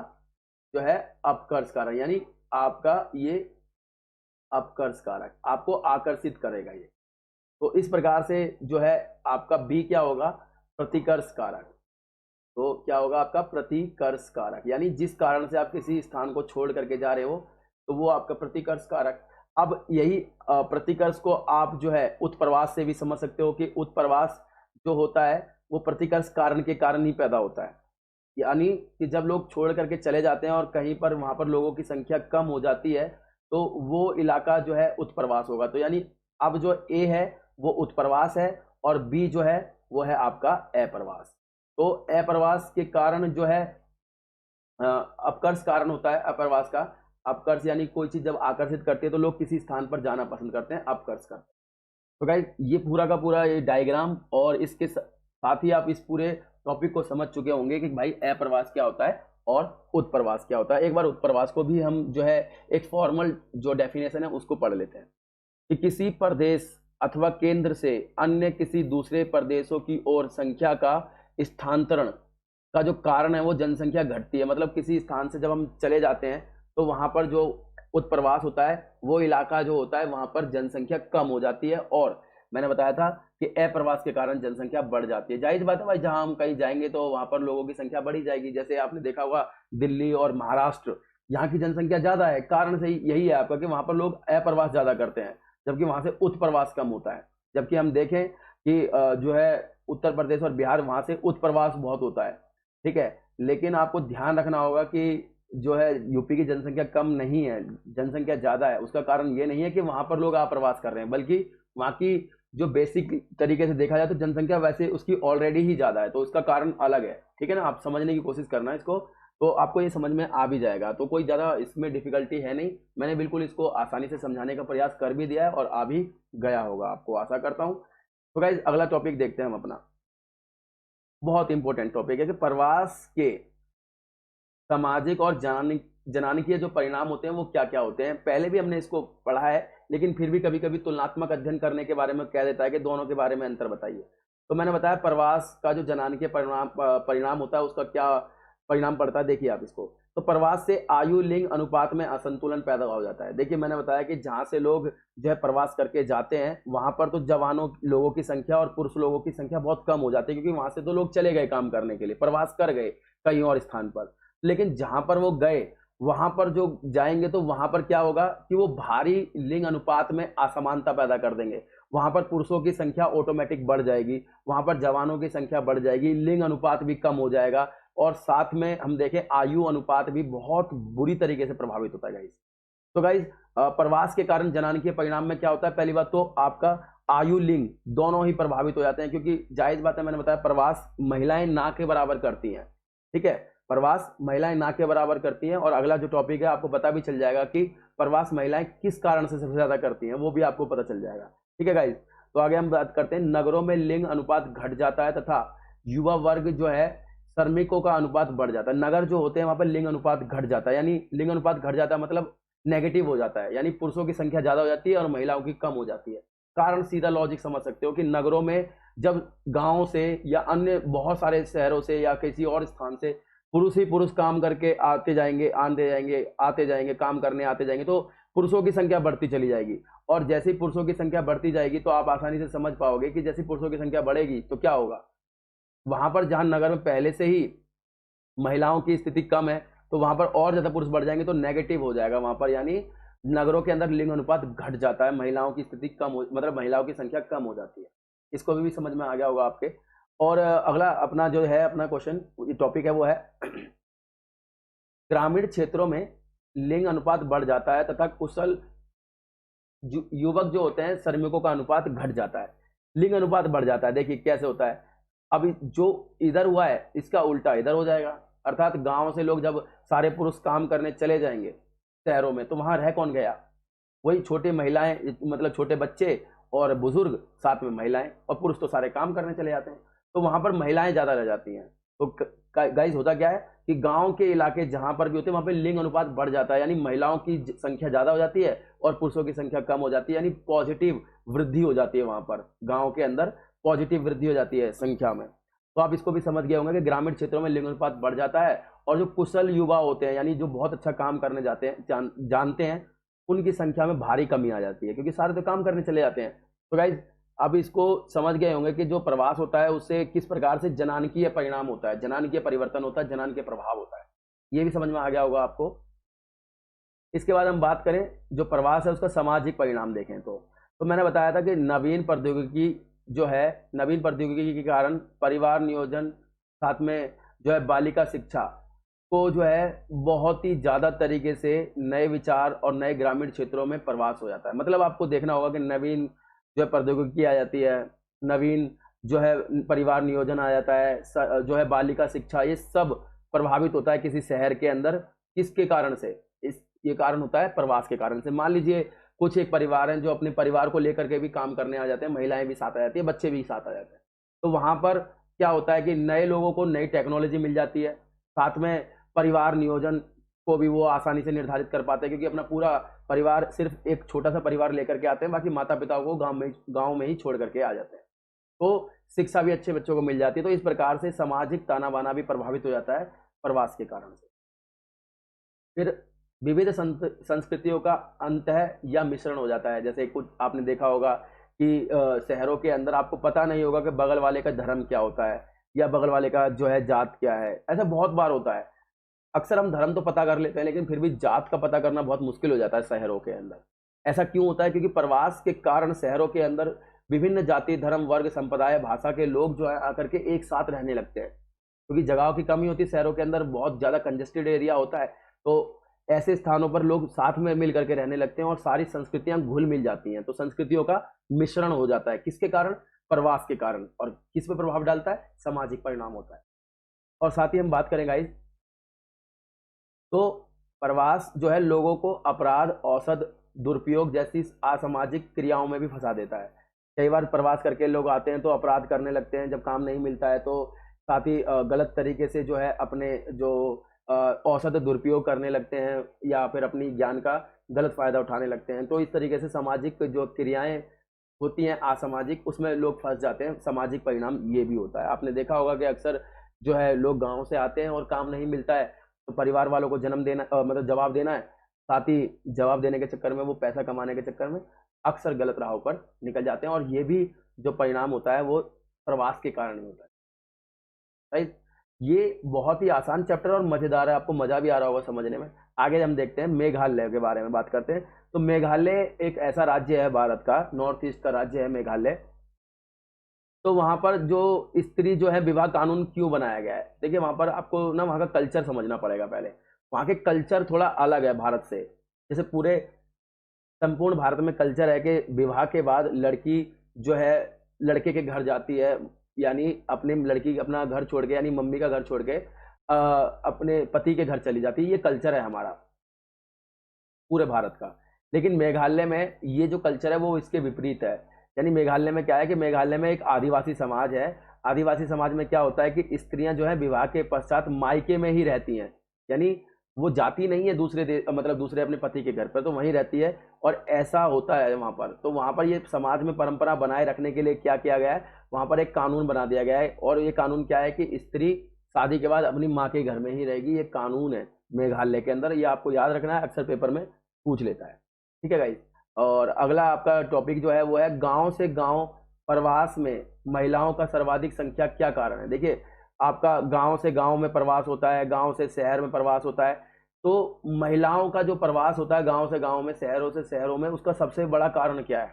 जो है अपकर्ष कारक, यानी आपका ये अपकर्ष कारक आपको आकर्षित करेगा ये। तो इस प्रकार से जो है आपका बी क्या होगा, प्रतिकर्ष कारक। तो क्या होगा आपका प्रतिकर्ष कारक, यानी जिस कारण से आप किसी स्थान को छोड़ करके जा रहे हो तो वो आपका प्रतिकर्ष कारक। अब यही प्रतिकर्ष को आप जो है उत्प्रवास से भी समझ सकते हो कि उत्प्रवास जो होता है वो प्रतिकर्ष कारण के कारण ही पैदा होता है। यानी कि जब लोग छोड़ करके चले जाते हैं और कहीं पर वहां पर लोगों की संख्या कम हो जाती है तो वो इलाका जो है उत्प्रवास होगा। तो यानी अब जो ए है वो उत्प्रवास है और बी जो है वो है आपका अप्रवास। तो अप्रवास के कारण जो है अपकर्ष कारण होता है अप्रवास का। अपकर्ष यानी कोई चीज जब आकर्षित करती है तो लोग किसी स्थान पर जाना पसंद करते हैं, अपकर्ष करते हैं। तो गाइस ये पूरा का पूरा ये डायग्राम और इसके साथ ही आप इस पूरे टॉपिक को समझ चुके होंगे कि भाई अप्रवास क्या होता है और उत्प्रवास क्या होता है। एक बार उत्प्रवास को भी हम जो है एक फॉर्मल जो डेफिनेशन है उसको पढ़ लेते हैं कि किसी प्रदेश अथवा केंद्र से अन्य किसी दूसरे प्रदेशों की ओर संख्या का स्थानांतरण का जो कारण है वो जनसंख्या घटती है। मतलब किसी स्थान से जब हम चले जाते हैं तो वहां पर जो उत्प्रवास होता है वो इलाका जो होता है वहां पर जनसंख्या कम हो जाती है, और मैंने बताया था कि अप्रवास के कारण जनसंख्या बढ़ जाती है। जाहिर बात है भाई, जहां हम कहीं जाएंगे तो वहां पर लोगों की संख्या बढ़ी जाएगी। जैसे आपने देखा होगा दिल्ली और महाराष्ट्र, यहाँ की जनसंख्या ज्यादा है, कारण से यही है आपका कि वहां पर लोग अप्रवास ज्यादा करते हैं जबकि वहां से उत्प्रवास कम होता है। जबकि हम देखें कि जो है उत्तर प्रदेश और बिहार, वहां से उत्प्रवास बहुत होता है, ठीक है। लेकिन आपको ध्यान रखना होगा कि जो है यूपी की जनसंख्या कम नहीं है, जनसंख्या ज्यादा है। उसका कारण ये नहीं है कि वहां पर लोग अप्रवास कर रहे हैं, बल्कि वहां की जो बेसिक तरीके से देखा जाए तो जनसंख्या वैसे उसकी ऑलरेडी ही ज्यादा है, तो उसका कारण अलग है, ठीक है ना। आप समझने की कोशिश करना इसको। तो आपको ये समझ में आ भी जाएगा, तो कोई ज़्यादा इसमें डिफिकल्टी है नहीं। मैंने बिल्कुल इसको आसानी से समझाने का प्रयास कर भी दिया है और आ भी गया होगा आपको, आशा करता हूँ। तो गाइज अगला टॉपिक देखते हैं हम अपना, बहुत इंपॉर्टेंट टॉपिक है कि प्रवास के सामाजिक और जनानिकीय जो परिणाम होते हैं वो क्या क्या होते हैं। पहले भी हमने इसको पढ़ा है, लेकिन फिर भी कभी कभी तुलनात्मक अध्ययन करने के बारे में कह देता है कि दोनों के बारे में अंतर बताइए। तो मैंने बताया प्रवास का जो जनानिकीय परिणाम होता है उसका क्या परिणाम पड़ता है। देखिए आप इसको, तो प्रवास से आयु लिंग अनुपात में असंतुलन पैदा हो जाता है। देखिए मैंने बताया कि जहां से लोग जो है प्रवास करके जाते हैं वहां पर तो जवानों लोगों की संख्या और पुरुष लोगों की संख्या बहुत कम हो जाती है, क्योंकि वहां से तो लोग चले गए काम करने के लिए, प्रवास कर गए कहीं और स्थान पर। लेकिन जहां पर वो गए वहां पर जो जाएंगे तो वहां पर क्या होगा कि वो भारी लिंग अनुपात में असमानता पैदा कर देंगे। वहां पर पुरुषों की संख्या ऑटोमेटिक बढ़ जाएगी, वहां पर जवानों की संख्या बढ़ जाएगी, लिंग अनुपात भी कम हो जाएगा, और साथ में हम देखें आयु अनुपात भी बहुत बुरी तरीके से प्रभावित होता है गाइस। तो गाइस प्रवास के कारण जनानिकीय परिणाम में क्या होता है, पहली बात तो आपका आयु लिंग दोनों ही प्रभावित हो जाते हैं, क्योंकि जायज बात है, मैंने बताया प्रवास महिलाएं ना के बराबर करती हैं। ठीक है, प्रवास महिलाएं ना के बराबर करती हैं। और अगला जो टॉपिक है आपको पता भी चल जाएगा कि प्रवास महिलाएं किस कारण से सबसे ज्यादा करती हैं, वो भी आपको पता चल जाएगा। ठीक है गाइस, तो आगे हम बात करते हैं, नगरों में लिंग अनुपात घट जाता है तथा युवा वर्ग जो है श्रमिकों का अनुपात बढ़ जाता है। नगर जो होते हैं वहां पर लिंग अनुपात घट जाता है, यानी लिंग अनुपात घट जाता है मतलब नेगेटिव हो जाता है, यानी पुरुषों की संख्या ज्यादा हो जाती है और महिलाओं की कम हो जाती है। कारण सीधा लॉजिक समझ सकते हो कि नगरों में जब गांव से या अन्य बहुत सारे शहरों से या किसी और स्थान से पुरुष ही पुरुष काम करके आते जाएंगे आते जाएंगे काम करने आते जाएंगे, तो पुरुषों की संख्या बढ़ती चली जाएगी। और जैसे ही पुरुषों की संख्या बढ़ती जाएगी तो आप आसानी से समझ पाओगे कि जैसे पुरुषों की संख्या बढ़ेगी तो क्या होगा, वहां पर जहां नगर में पहले से ही महिलाओं की स्थिति कम है तो वहां पर और ज्यादा पुरुष बढ़ जाएंगे तो नेगेटिव हो जाएगा वहां पर, यानी नगरों के अंदर लिंग अनुपात घट जाता है, महिलाओं की स्थिति कम हो, मतलब महिलाओं की संख्या कम हो जाती है। इसको भी समझ में आ गया होगा आपके। और अगला अपना जो है अपना क्वेश्चन टॉपिक है वो है ग्रामीण क्षेत्रों में लिंग अनुपात बढ़ जाता है तथा कुशल युवक जो होते हैं श्रमिकों का अनुपात घट जाता है। लिंग अनुपात बढ़ जाता है, देखिए कैसे होता है, अभी जो इधर हुआ है इसका उल्टा इधर हो जाएगा। अर्थात गांव से लोग जब सारे पुरुष काम करने चले जाएंगे शहरों में तो वहां रह कौन गया, वही छोटी महिलाएं, मतलब छोटे बच्चे और बुजुर्ग, साथ में महिलाएं, और पुरुष तो सारे काम करने चले जाते हैं, तो वहां पर महिलाएं ज्यादा रह जाती हैं। तो गाइस होता क्या है कि गांव के इलाके जहां पर भी होते हैं वहां पर लिंग अनुपात बढ़ जाता है, यानी महिलाओं की संख्या ज्यादा हो जाती है और पुरुषों की संख्या कम हो जाती है, यानी पॉजिटिव वृद्धि हो जाती है वहां पर, गांव के अंदर पॉजिटिव वृद्धि हो जाती है संख्या में। तो आप इसको भी समझ गए होंगे कि ग्रामीण क्षेत्रों में लिंग अनुपात बढ़ जाता है और जो कुशल युवा होते हैं यानी जो बहुत अच्छा काम करने जाते हैं जानते हैं उनकी संख्या में भारी कमी आ जाती है, क्योंकि सारे तो काम करने चले जाते हैं। तो गाइज अब इसको समझ गए होंगे कि जो प्रवास होता है उससे किस प्रकार से जनानिकीय परिणाम होता है, जनानिकीय परिवर्तन होता है, जनानिकीय प्रभाव होता है, ये भी समझ में आ गया होगा आपको। इसके बाद हम बात करें जो प्रवास है उसका सामाजिक परिणाम देखें तो मैंने बताया था कि नवीन प्रौद्योगिकी जो है, नवीन प्रौद्योगिकी के कारण परिवार नियोजन, साथ में जो है बालिका शिक्षा को जो है बहुत ही ज्यादा तरीके से नए विचार और नए ग्रामीण क्षेत्रों में प्रवास हो जाता है। मतलब आपको देखना होगा कि नवीन जो है प्रौद्योगिकी आ जाती है, नवीन जो है परिवार नियोजन आ जाता है, जो है बालिका शिक्षा, ये सब प्रभावित होता है किसी शहर के अंदर। किसके कारण से, इस ये कारण होता है प्रवास के कारण से। मान लीजिए कुछ एक परिवार हैं जो अपने परिवार को लेकर के भी काम करने आ जाते हैं, महिलाएं भी साथ आ जाती है, बच्चे भी साथ आ जाते हैं, तो वहां पर क्या होता है कि नए लोगों को नई टेक्नोलॉजी मिल जाती है, साथ में परिवार नियोजन को भी वो आसानी से निर्धारित कर पाते हैं, क्योंकि अपना पूरा परिवार, सिर्फ एक छोटा सा परिवार लेकर के आते हैं, बाकी माता पिता को गांव में ही छोड़ करके आ जाते हैं, तो शिक्षा भी अच्छे बच्चों को मिल जाती है। तो इस प्रकार से सामाजिक ताना बाना भी प्रभावित हो जाता है प्रवास के कारण से। फिर विविध संस्कृतियों का अंतः या मिश्रण हो जाता है। जैसे कुछ आपने देखा होगा कि शहरों के अंदर आपको पता नहीं होगा कि बगल वाले का धर्म क्या होता है या बगल वाले का जो है जात क्या है, ऐसा बहुत बार होता है। अक्सर हम धर्म तो पता कर लेते हैं लेकिन फिर भी जात का पता करना बहुत मुश्किल हो जाता है शहरों के अंदर। ऐसा क्यों होता है, क्योंकि प्रवास के कारण शहरों के अंदर विभिन्न जाति, धर्म, वर्ग, संप्रदाय, भाषा के लोग जो है आकर के एक साथ रहने लगते हैं, क्योंकि जगहों की कमी होती है शहरों के अंदर, बहुत ज्यादा कंजेस्टेड एरिया होता है, तो ऐसे स्थानों पर लोग साथ में मिल करके रहने लगते हैं और सारी संस्कृतियां घुल मिल जाती हैं, तो संस्कृतियों का मिश्रण हो जाता है। किसके कारण, प्रवास के कारण। और किस पे प्रभाव डालता है, सामाजिक परिणाम होता है। और साथ ही हम बात करें गाइस तो प्रवास जो है लोगों को अपराध, औसत, दुरुपयोग जैसी असामाजिक क्रियाओं में भी फंसा देता है। कई बार प्रवास करके लोग आते हैं तो अपराध करने लगते हैं, जब काम नहीं मिलता है तो साथ ही गलत तरीके से जो है अपने जो औसत दुरुपयोग करने लगते हैं या फिर अपनी ज्ञान का गलत फायदा उठाने लगते हैं। तो इस तरीके से सामाजिक जो क्रियाएं होती हैं असामाजिक, उसमें लोग फंस जाते हैं। सामाजिक परिणाम ये भी होता है। आपने देखा होगा कि अक्सर जो है लोग गांव से आते हैं और काम नहीं मिलता है तो परिवार वालों को जन्म देना मतलब जवाब देना है, साथ ही जवाब देने के चक्कर में वो पैसा कमाने के चक्कर में अक्सर गलत राहों पर निकल जाते हैं। और ये भी जो परिणाम होता है वो प्रवास के कारण ही होता है। राइट, ये बहुत ही आसान चैप्टर और मजेदार है, आपको मजा भी आ रहा होगा समझने में। आगे हम देखते हैं मेघालय के बारे में बात करते हैं। तो मेघालय एक ऐसा राज्य है भारत का, नॉर्थ ईस्ट का राज्य है मेघालय। तो वहां पर जो स्त्री जो है विवाह कानून क्यों बनाया गया है, देखिए वहां पर आपको ना वहां का कल्चर समझना पड़ेगा पहले। वहां के कल्चर थोड़ा अलग है भारत से। जैसे पूरे संपूर्ण भारत में कल्चर है कि विवाह के बाद लड़की जो है लड़के के घर जाती है, यानी अपने लड़की अपना घर छोड़ के, यानी मम्मी का घर छोड़ के अपने पति के घर चली जाती है। ये कल्चर है हमारा पूरे भारत का। लेकिन मेघालय में ये जो कल्चर है वो इसके विपरीत है। यानी मेघालय में क्या है कि मेघालय में एक आदिवासी समाज है। आदिवासी समाज में क्या होता है कि स्त्रियां जो है विवाह के पश्चात मायके में ही रहती हैं, यानी वो जाती नहीं है दूसरे मतलब दूसरे अपने पति के घर पर, तो वहीं रहती है। और ऐसा होता है वहां पर। तो वहां पर ये समाज में परंपरा बनाए रखने के लिए क्या किया गया है, वहां पर एक कानून बना दिया गया है। और ये कानून क्या है कि स्त्री शादी के बाद अपनी माँ के घर में ही रहेगी। ये कानून है मेघालय के अंदर, ये आपको याद रखना है, अक्सर पेपर में पूछ लेता है। ठीक है गाइस। और अगला आपका टॉपिक जो है वो है गांव से गांव प्रवास में महिलाओं का सर्वाधिक संख्या क्या कारण है। देखिए आपका गांव से गांव में प्रवास होता है, गांव से शहर में प्रवास होता है। तो महिलाओं का जो प्रवास होता है गांव से गांव में, शहरों से शहरों में, उसका सबसे बड़ा कारण क्या है,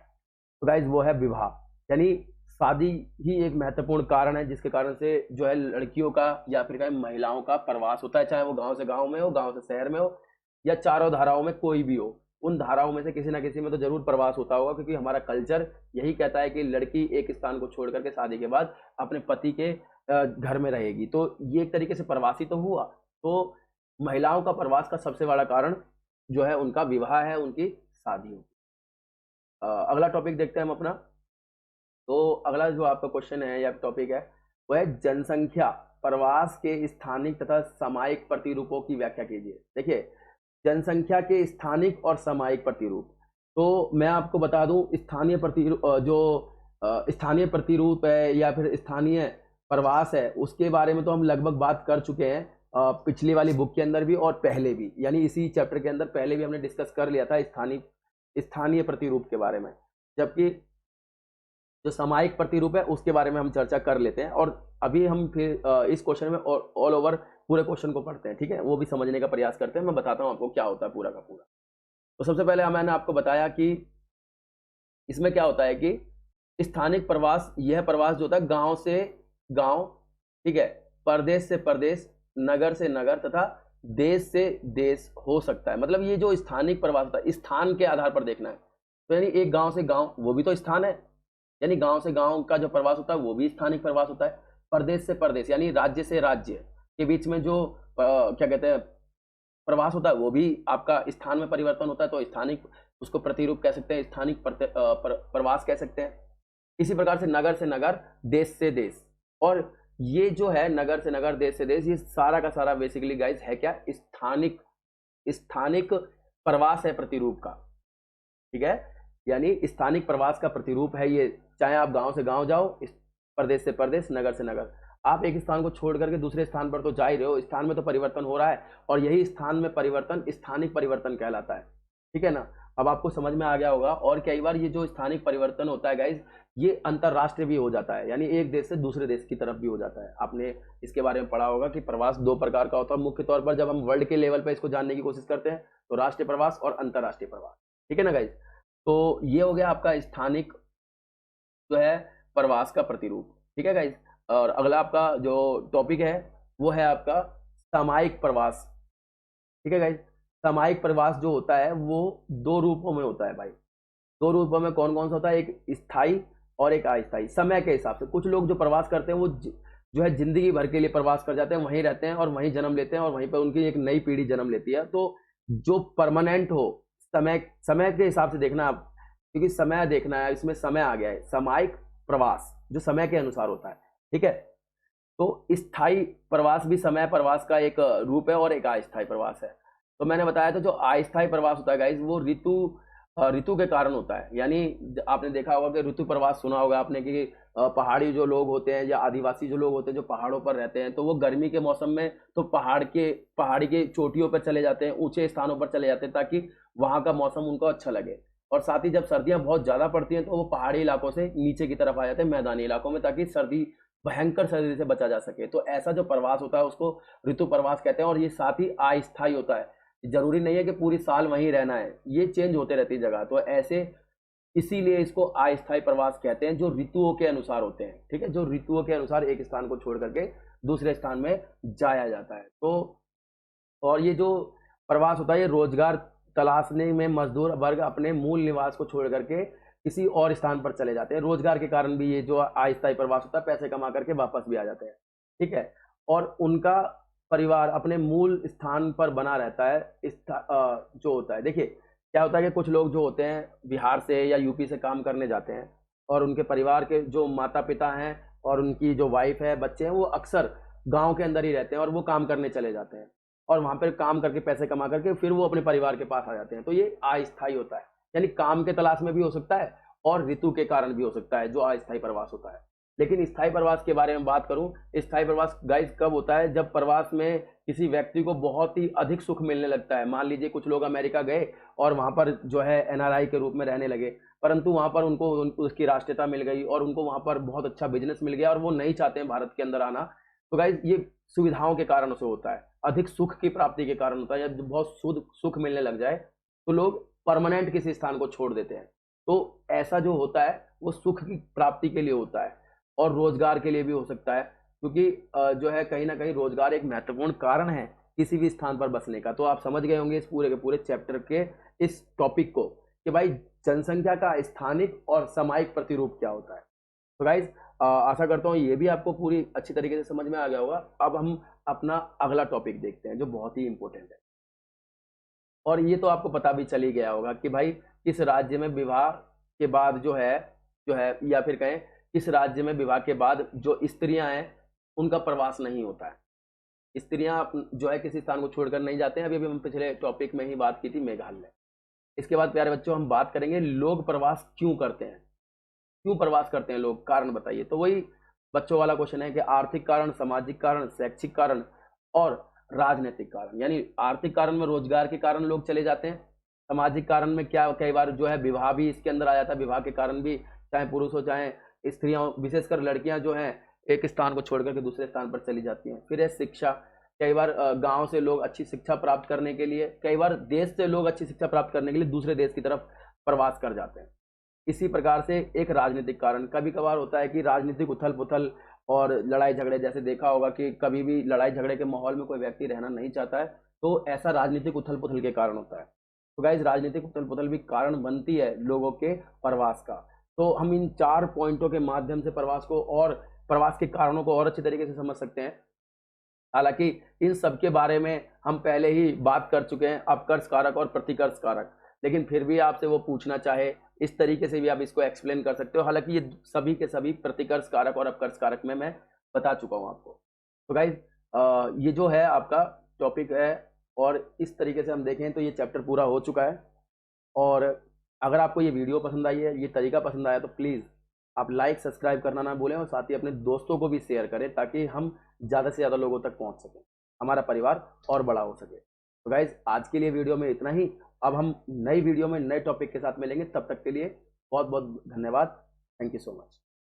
तो गाइज वो है विवाह। यानी शादी ही एक महत्वपूर्ण कारण है जिसके कारण से जो है लड़कियों का या फिर कहें महिलाओं का प्रवास होता है, चाहे वो गांव से गांव में हो, गांव से शहर में हो, या चारों धाराओं में कोई भी हो। उन धाराओं में से किसी ना किसी में तो जरूर प्रवास होता होगा, क्योंकि हमारा कल्चर यही कहता है कि लड़की एक स्थान को छोड़ करके शादी के बाद अपने पति के घर में रहेगी। तो ये एक तरीके से प्रवासी तो हुआ। तो महिलाओं का प्रवास का सबसे बड़ा कारण जो है उनका विवाह है, उनकी शादी हो। अगला टॉपिक देखते हैं हम अपना। तो अगला जो आपका क्वेश्चन है या टॉपिक है वो है जनसंख्या प्रवास के स्थानिक तथा सामायिक प्रतिरूपों की व्याख्या कीजिए। देखिए जनसंख्या के स्थानिक और सामायिक प्रतिरूप, तो मैं आपको बता दूं स्थानीय प्रतिरूप जो स्थानीय प्रतिरूप है या फिर स्थानीय प्रवास है उसके बारे में तो हम लगभग बात कर चुके हैं पिछली वाली बुक के अंदर भी और पहले भी, यानी इसी चैप्टर के अंदर पहले भी हमने डिस्कस कर लिया था स्थानीय स्थानीय प्रतिरूप के बारे में। जबकि जो सामायिक प्रतिरूप है उसके बारे में हम चर्चा कर लेते हैं। और अभी हम फिर इस क्वेश्चन में ऑल ओवर पूरे क्वेश्चन को पढ़ते हैं, ठीक है, वो भी समझने का प्रयास करते हैं। मैं बताता हूँ आपको क्या होता है पूरा का पूरा। तो सबसे पहले मैंने आपको बताया कि इसमें क्या होता है कि स्थानिक प्रवास, यह प्रवास जो होता है गांव से गांव, ठीक है, प्रदेश से प्रदेश, नगर से नगर तथा देश से देश हो सकता है। मतलब ये जो स्थानिक प्रवास होता है स्थान के आधार पर देखना है। तो यानी एक गांव से गांव वो भी तो स्थान है, यानी गांव से गांव का जो प्रवास होता है वो भी स्थानिक प्रवास होता है। प्रदेश से प्रदेश यानी राज्य से राज्य के बीच में जो क्या कहते हैं प्रवास होता है वो भी आपका स्थान में परिवर्तन होता है, तो स्थानिक उसको प्रतिरूप कह सकते हैं, स्थानिक प्रवास कह सकते हैं। इसी प्रकार से नगर, देश से देश, और ये जो है नगर से नगर, देश से देश, ये सारा का सारा बेसिकली गाइस है क्या, स्थानिक स्थानिक प्रवास है प्रतिरूप का। ठीक है, यानी स्थानिक प्रवास का प्रतिरूप है ये। चाहे आप गांव से गांव जाओ, प्रदेश से प्रदेश, नगर से नगर, आप एक स्थान को छोड़ करके दूसरे स्थान पर तो जा ही रहे हो, स्थान में तो परिवर्तन हो रहा है, और यही स्थान में परिवर्तन स्थानिक परिवर्तन कहलाता है। ठीक है ना, अब आपको समझ में आ गया होगा। और कई बार ये जो स्थानिक परिवर्तन होता है गाइज ये अंतरराष्ट्रीय भी हो जाता है, यानी एक देश से दूसरे देश की तरफ भी हो जाता है। आपने इसके बारे में पढ़ा होगा कि प्रवास दो प्रकार का होता है मुख्य तौर पर, जब हम वर्ल्ड के लेवल पर इसको जानने की कोशिश करते हैं तो राष्ट्रीय प्रवास और अंतरराष्ट्रीय प्रवास। ठीक है ना गाइज, तो ये हो गया आपका स्थानिक जो है प्रवास का प्रतिरूप। ठीक है गाइज, और अगला आपका जो टॉपिक है वो है आपका सामायिक प्रवास। ठीक है गाइज, सामायिक प्रवास जो होता है वो दो रूपों में होता है भाई। दो रूपों में कौन कौन सा होता है, एक स्थायी और एक अस्थायी। समय के हिसाब से कुछ लोग जो प्रवास करते हैं वो जो है जिंदगी भर के लिए प्रवास कर जाते हैं, वहीं रहते हैं और वहीं जन्म लेते हैं और वहीं पर उनकी एक नई पीढ़ी जन्म लेती है। तो जो परमानेंट हो, समय समय के हिसाब से देखना आप, क्योंकि समय देखना है, इसमें समय आ गया है, सामयिक प्रवास जो समय के अनुसार होता है, ठीक है। तो स्थायी प्रवास भी समय प्रवास का एक रूप है और एक अस्थायी प्रवास है। तो मैंने बताया था जो अस्थायी प्रवास होता है गाइस, वो ऋतु के कारण होता है। यानी आपने देखा होगा कि ऋतु प्रवास सुना होगा आपने कि पहाड़ी जो लोग होते हैं या आदिवासी जो लोग होते हैं जो पहाड़ों पर रहते हैं, तो वो गर्मी के मौसम में तो पहाड़ी के चोटियों पर चले जाते हैं, ऊंचे स्थानों पर चले जाते हैं ताकि वहाँ का मौसम उनको अच्छा लगे। और साथ ही जब सर्दियाँ बहुत ज़्यादा पड़ती हैं तो वो पहाड़ी इलाकों से नीचे की तरफ आ जाते हैं मैदानी इलाकों में, ताकि भयंकर सर्दी से बचा जा सके। तो ऐसा जो प्रवास होता है उसको ऋतु प्रवास कहते हैं। और ये साथ ही अस्थायी होता है, जरूरी नहीं है कि पूरी साल वहीं रहना है, ये चेंज होते रहती है जगह। तो ऐसे इसीलिए इसको अस्थायी प्रवास कहते हैं, जो ऋतुओं के अनुसार होते हैं, ठीक है, जो ऋतुओं के अनुसार एक स्थान को छोड़ करके दूसरे स्थान में जाया जाता है। तो और ये जो प्रवास होता है ये रोजगार तलाशने में मजदूर वर्ग अपने मूल निवास को छोड़ करके किसी और स्थान पर चले जाते हैं। रोजगार के कारण भी ये जो अस्थायी प्रवास होता है, पैसे कमा करके वापस भी आ जाते हैं, ठीक है। और उनका परिवार अपने मूल स्थान पर बना रहता है। जो होता है, देखिए क्या होता है कि कुछ लोग जो होते हैं बिहार से या यूपी से काम करने जाते हैं और उनके परिवार के जो माता पिता हैं और उनकी जो वाइफ है, बच्चे हैं, वो अक्सर गांव के अंदर ही रहते हैं और वो काम करने चले जाते हैं और वहां पर काम करके पैसे कमा करके फिर वो अपने परिवार के पास आ जाते हैं। तो ये अस्थायी होता है, यानी काम के तलाश में भी हो सकता है और ऋतु के कारण भी हो सकता है, जो अस्थायी प्रवास होता है। लेकिन स्थायी प्रवास के बारे में बात करूं, स्थायी प्रवास गाइस कब होता है, जब प्रवास में किसी व्यक्ति को बहुत ही अधिक सुख मिलने लगता है। मान लीजिए कुछ लोग अमेरिका गए और वहां पर जो है एनआरआई के रूप में रहने लगे, परंतु वहां पर उनको उसकी राष्ट्रीयता मिल गई और उनको वहां पर बहुत अच्छा बिजनेस मिल गया और वो नहीं चाहते हैं भारत के अंदर आना। तो गाइस ये सुविधाओं के कारण से होता है, अधिक सुख की प्राप्ति के कारण होता है। जब बहुत शुद्ध सुख मिलने लग जाए तो लोग परमानेंट किसी स्थान को छोड़ देते हैं। तो ऐसा जो होता है वो सुख की प्राप्ति के लिए होता है और रोजगार के लिए भी हो सकता है, क्योंकि जो है कहीं ना कहीं रोजगार एक महत्वपूर्ण कारण है किसी भी स्थान पर बसने का। तो आप समझ गए होंगे इस पूरे के पूरे चैप्टर के इस टॉपिक को कि भाई जनसंख्या का स्थानिक और सामयिक प्रतिरूप क्या होता है। तो गाइज आशा करता हूँ ये भी आपको पूरी अच्छी तरीके से समझ में आ गया होगा। अब हम अपना अगला टॉपिक देखते हैं जो बहुत ही इंपॉर्टेंट है, और ये तो आपको पता भी चल ही गया होगा कि भाई किस राज्य में विवाह के बाद जो है या फिर कहें किस राज्य में विवाह के बाद जो स्त्रियां हैं उनका प्रवास नहीं होता है। स्त्रियां जो है किसी स्थान को छोड़कर नहीं जाते हैं। अभी हम पिछले टॉपिक में ही बात की थी मेघालय। इसके बाद प्यारे बच्चों हम बात करेंगे लोग प्रवास क्यों करते हैं, क्यों प्रवास करते हैं लोग, कारण बताइए। तो वही बच्चों वाला क्वेश्चन है कि आर्थिक कारण, सामाजिक कारण, शैक्षिक कारण और राजनीतिक कारण। यानी आर्थिक कारण में रोजगार के कारण लोग चले जाते हैं, सामाजिक कारण में क्या कई बार जो है विवाह भी इसके अंदर आ जाता है, विवाह के कारण भी चाहे पुरुष हो चाहे स्त्रियां, विशेषकर लड़कियां जो हैं एक स्थान को छोड़ करके दूसरे स्थान पर चली जाती हैं। फिर है शिक्षा, कई बार गांव से लोग अच्छी शिक्षा प्राप्त करने के लिए, कई बार देश से लोग अच्छी शिक्षा प्राप्त करने के लिए दूसरे देश की तरफ प्रवास कर जाते हैं। इसी प्रकार से एक राजनीतिक कारण, कभी कभार होता है कि राजनीतिक उथल पुथल और लड़ाई झगड़े, जैसे देखा होगा कि कभी भी लड़ाई झगड़े के माहौल में कोई व्यक्ति रहना नहीं चाहता है, तो ऐसा राजनीतिक उथल पुथल के कारण होता है। तो गाइज राजनीतिक उथल पुथल भी कारण बनती है लोगों के प्रवास का। तो हम इन 4 पॉइंटों के माध्यम से प्रवास को और प्रवास के कारणों को और अच्छे तरीके से समझ सकते हैं। हालांकि इन सब के बारे में हम पहले ही बात कर चुके हैं, अपकर्ष कारक और प्रतिकर्ष कारक, लेकिन फिर भी आपसे वो पूछना चाहे इस तरीके से भी आप इसको एक्सप्लेन कर सकते हो। हालांकि ये सभी के सभी प्रतिकर्ष कारक और अपकर्ष कारक में मैं बता चुका हूँ आपको। तो गाइज ये जो है आपका टॉपिक है, और इस तरीके से हम देखें तो ये चैप्टर पूरा हो चुका है। और अगर आपको ये वीडियो पसंद आई है, ये तरीका पसंद आया, तो प्लीज़ आप लाइक सब्सक्राइब करना ना भूलें और साथ ही अपने दोस्तों को भी शेयर करें ताकि हम ज़्यादा से ज़्यादा लोगों तक पहुंच सकें, हमारा परिवार और बड़ा हो सके। तो गाइज आज के लिए वीडियो में इतना ही। अब हम नई वीडियो में नए टॉपिक के साथ मिलेंगे, तब तक के लिए बहुत बहुत धन्यवाद। Thank you so much.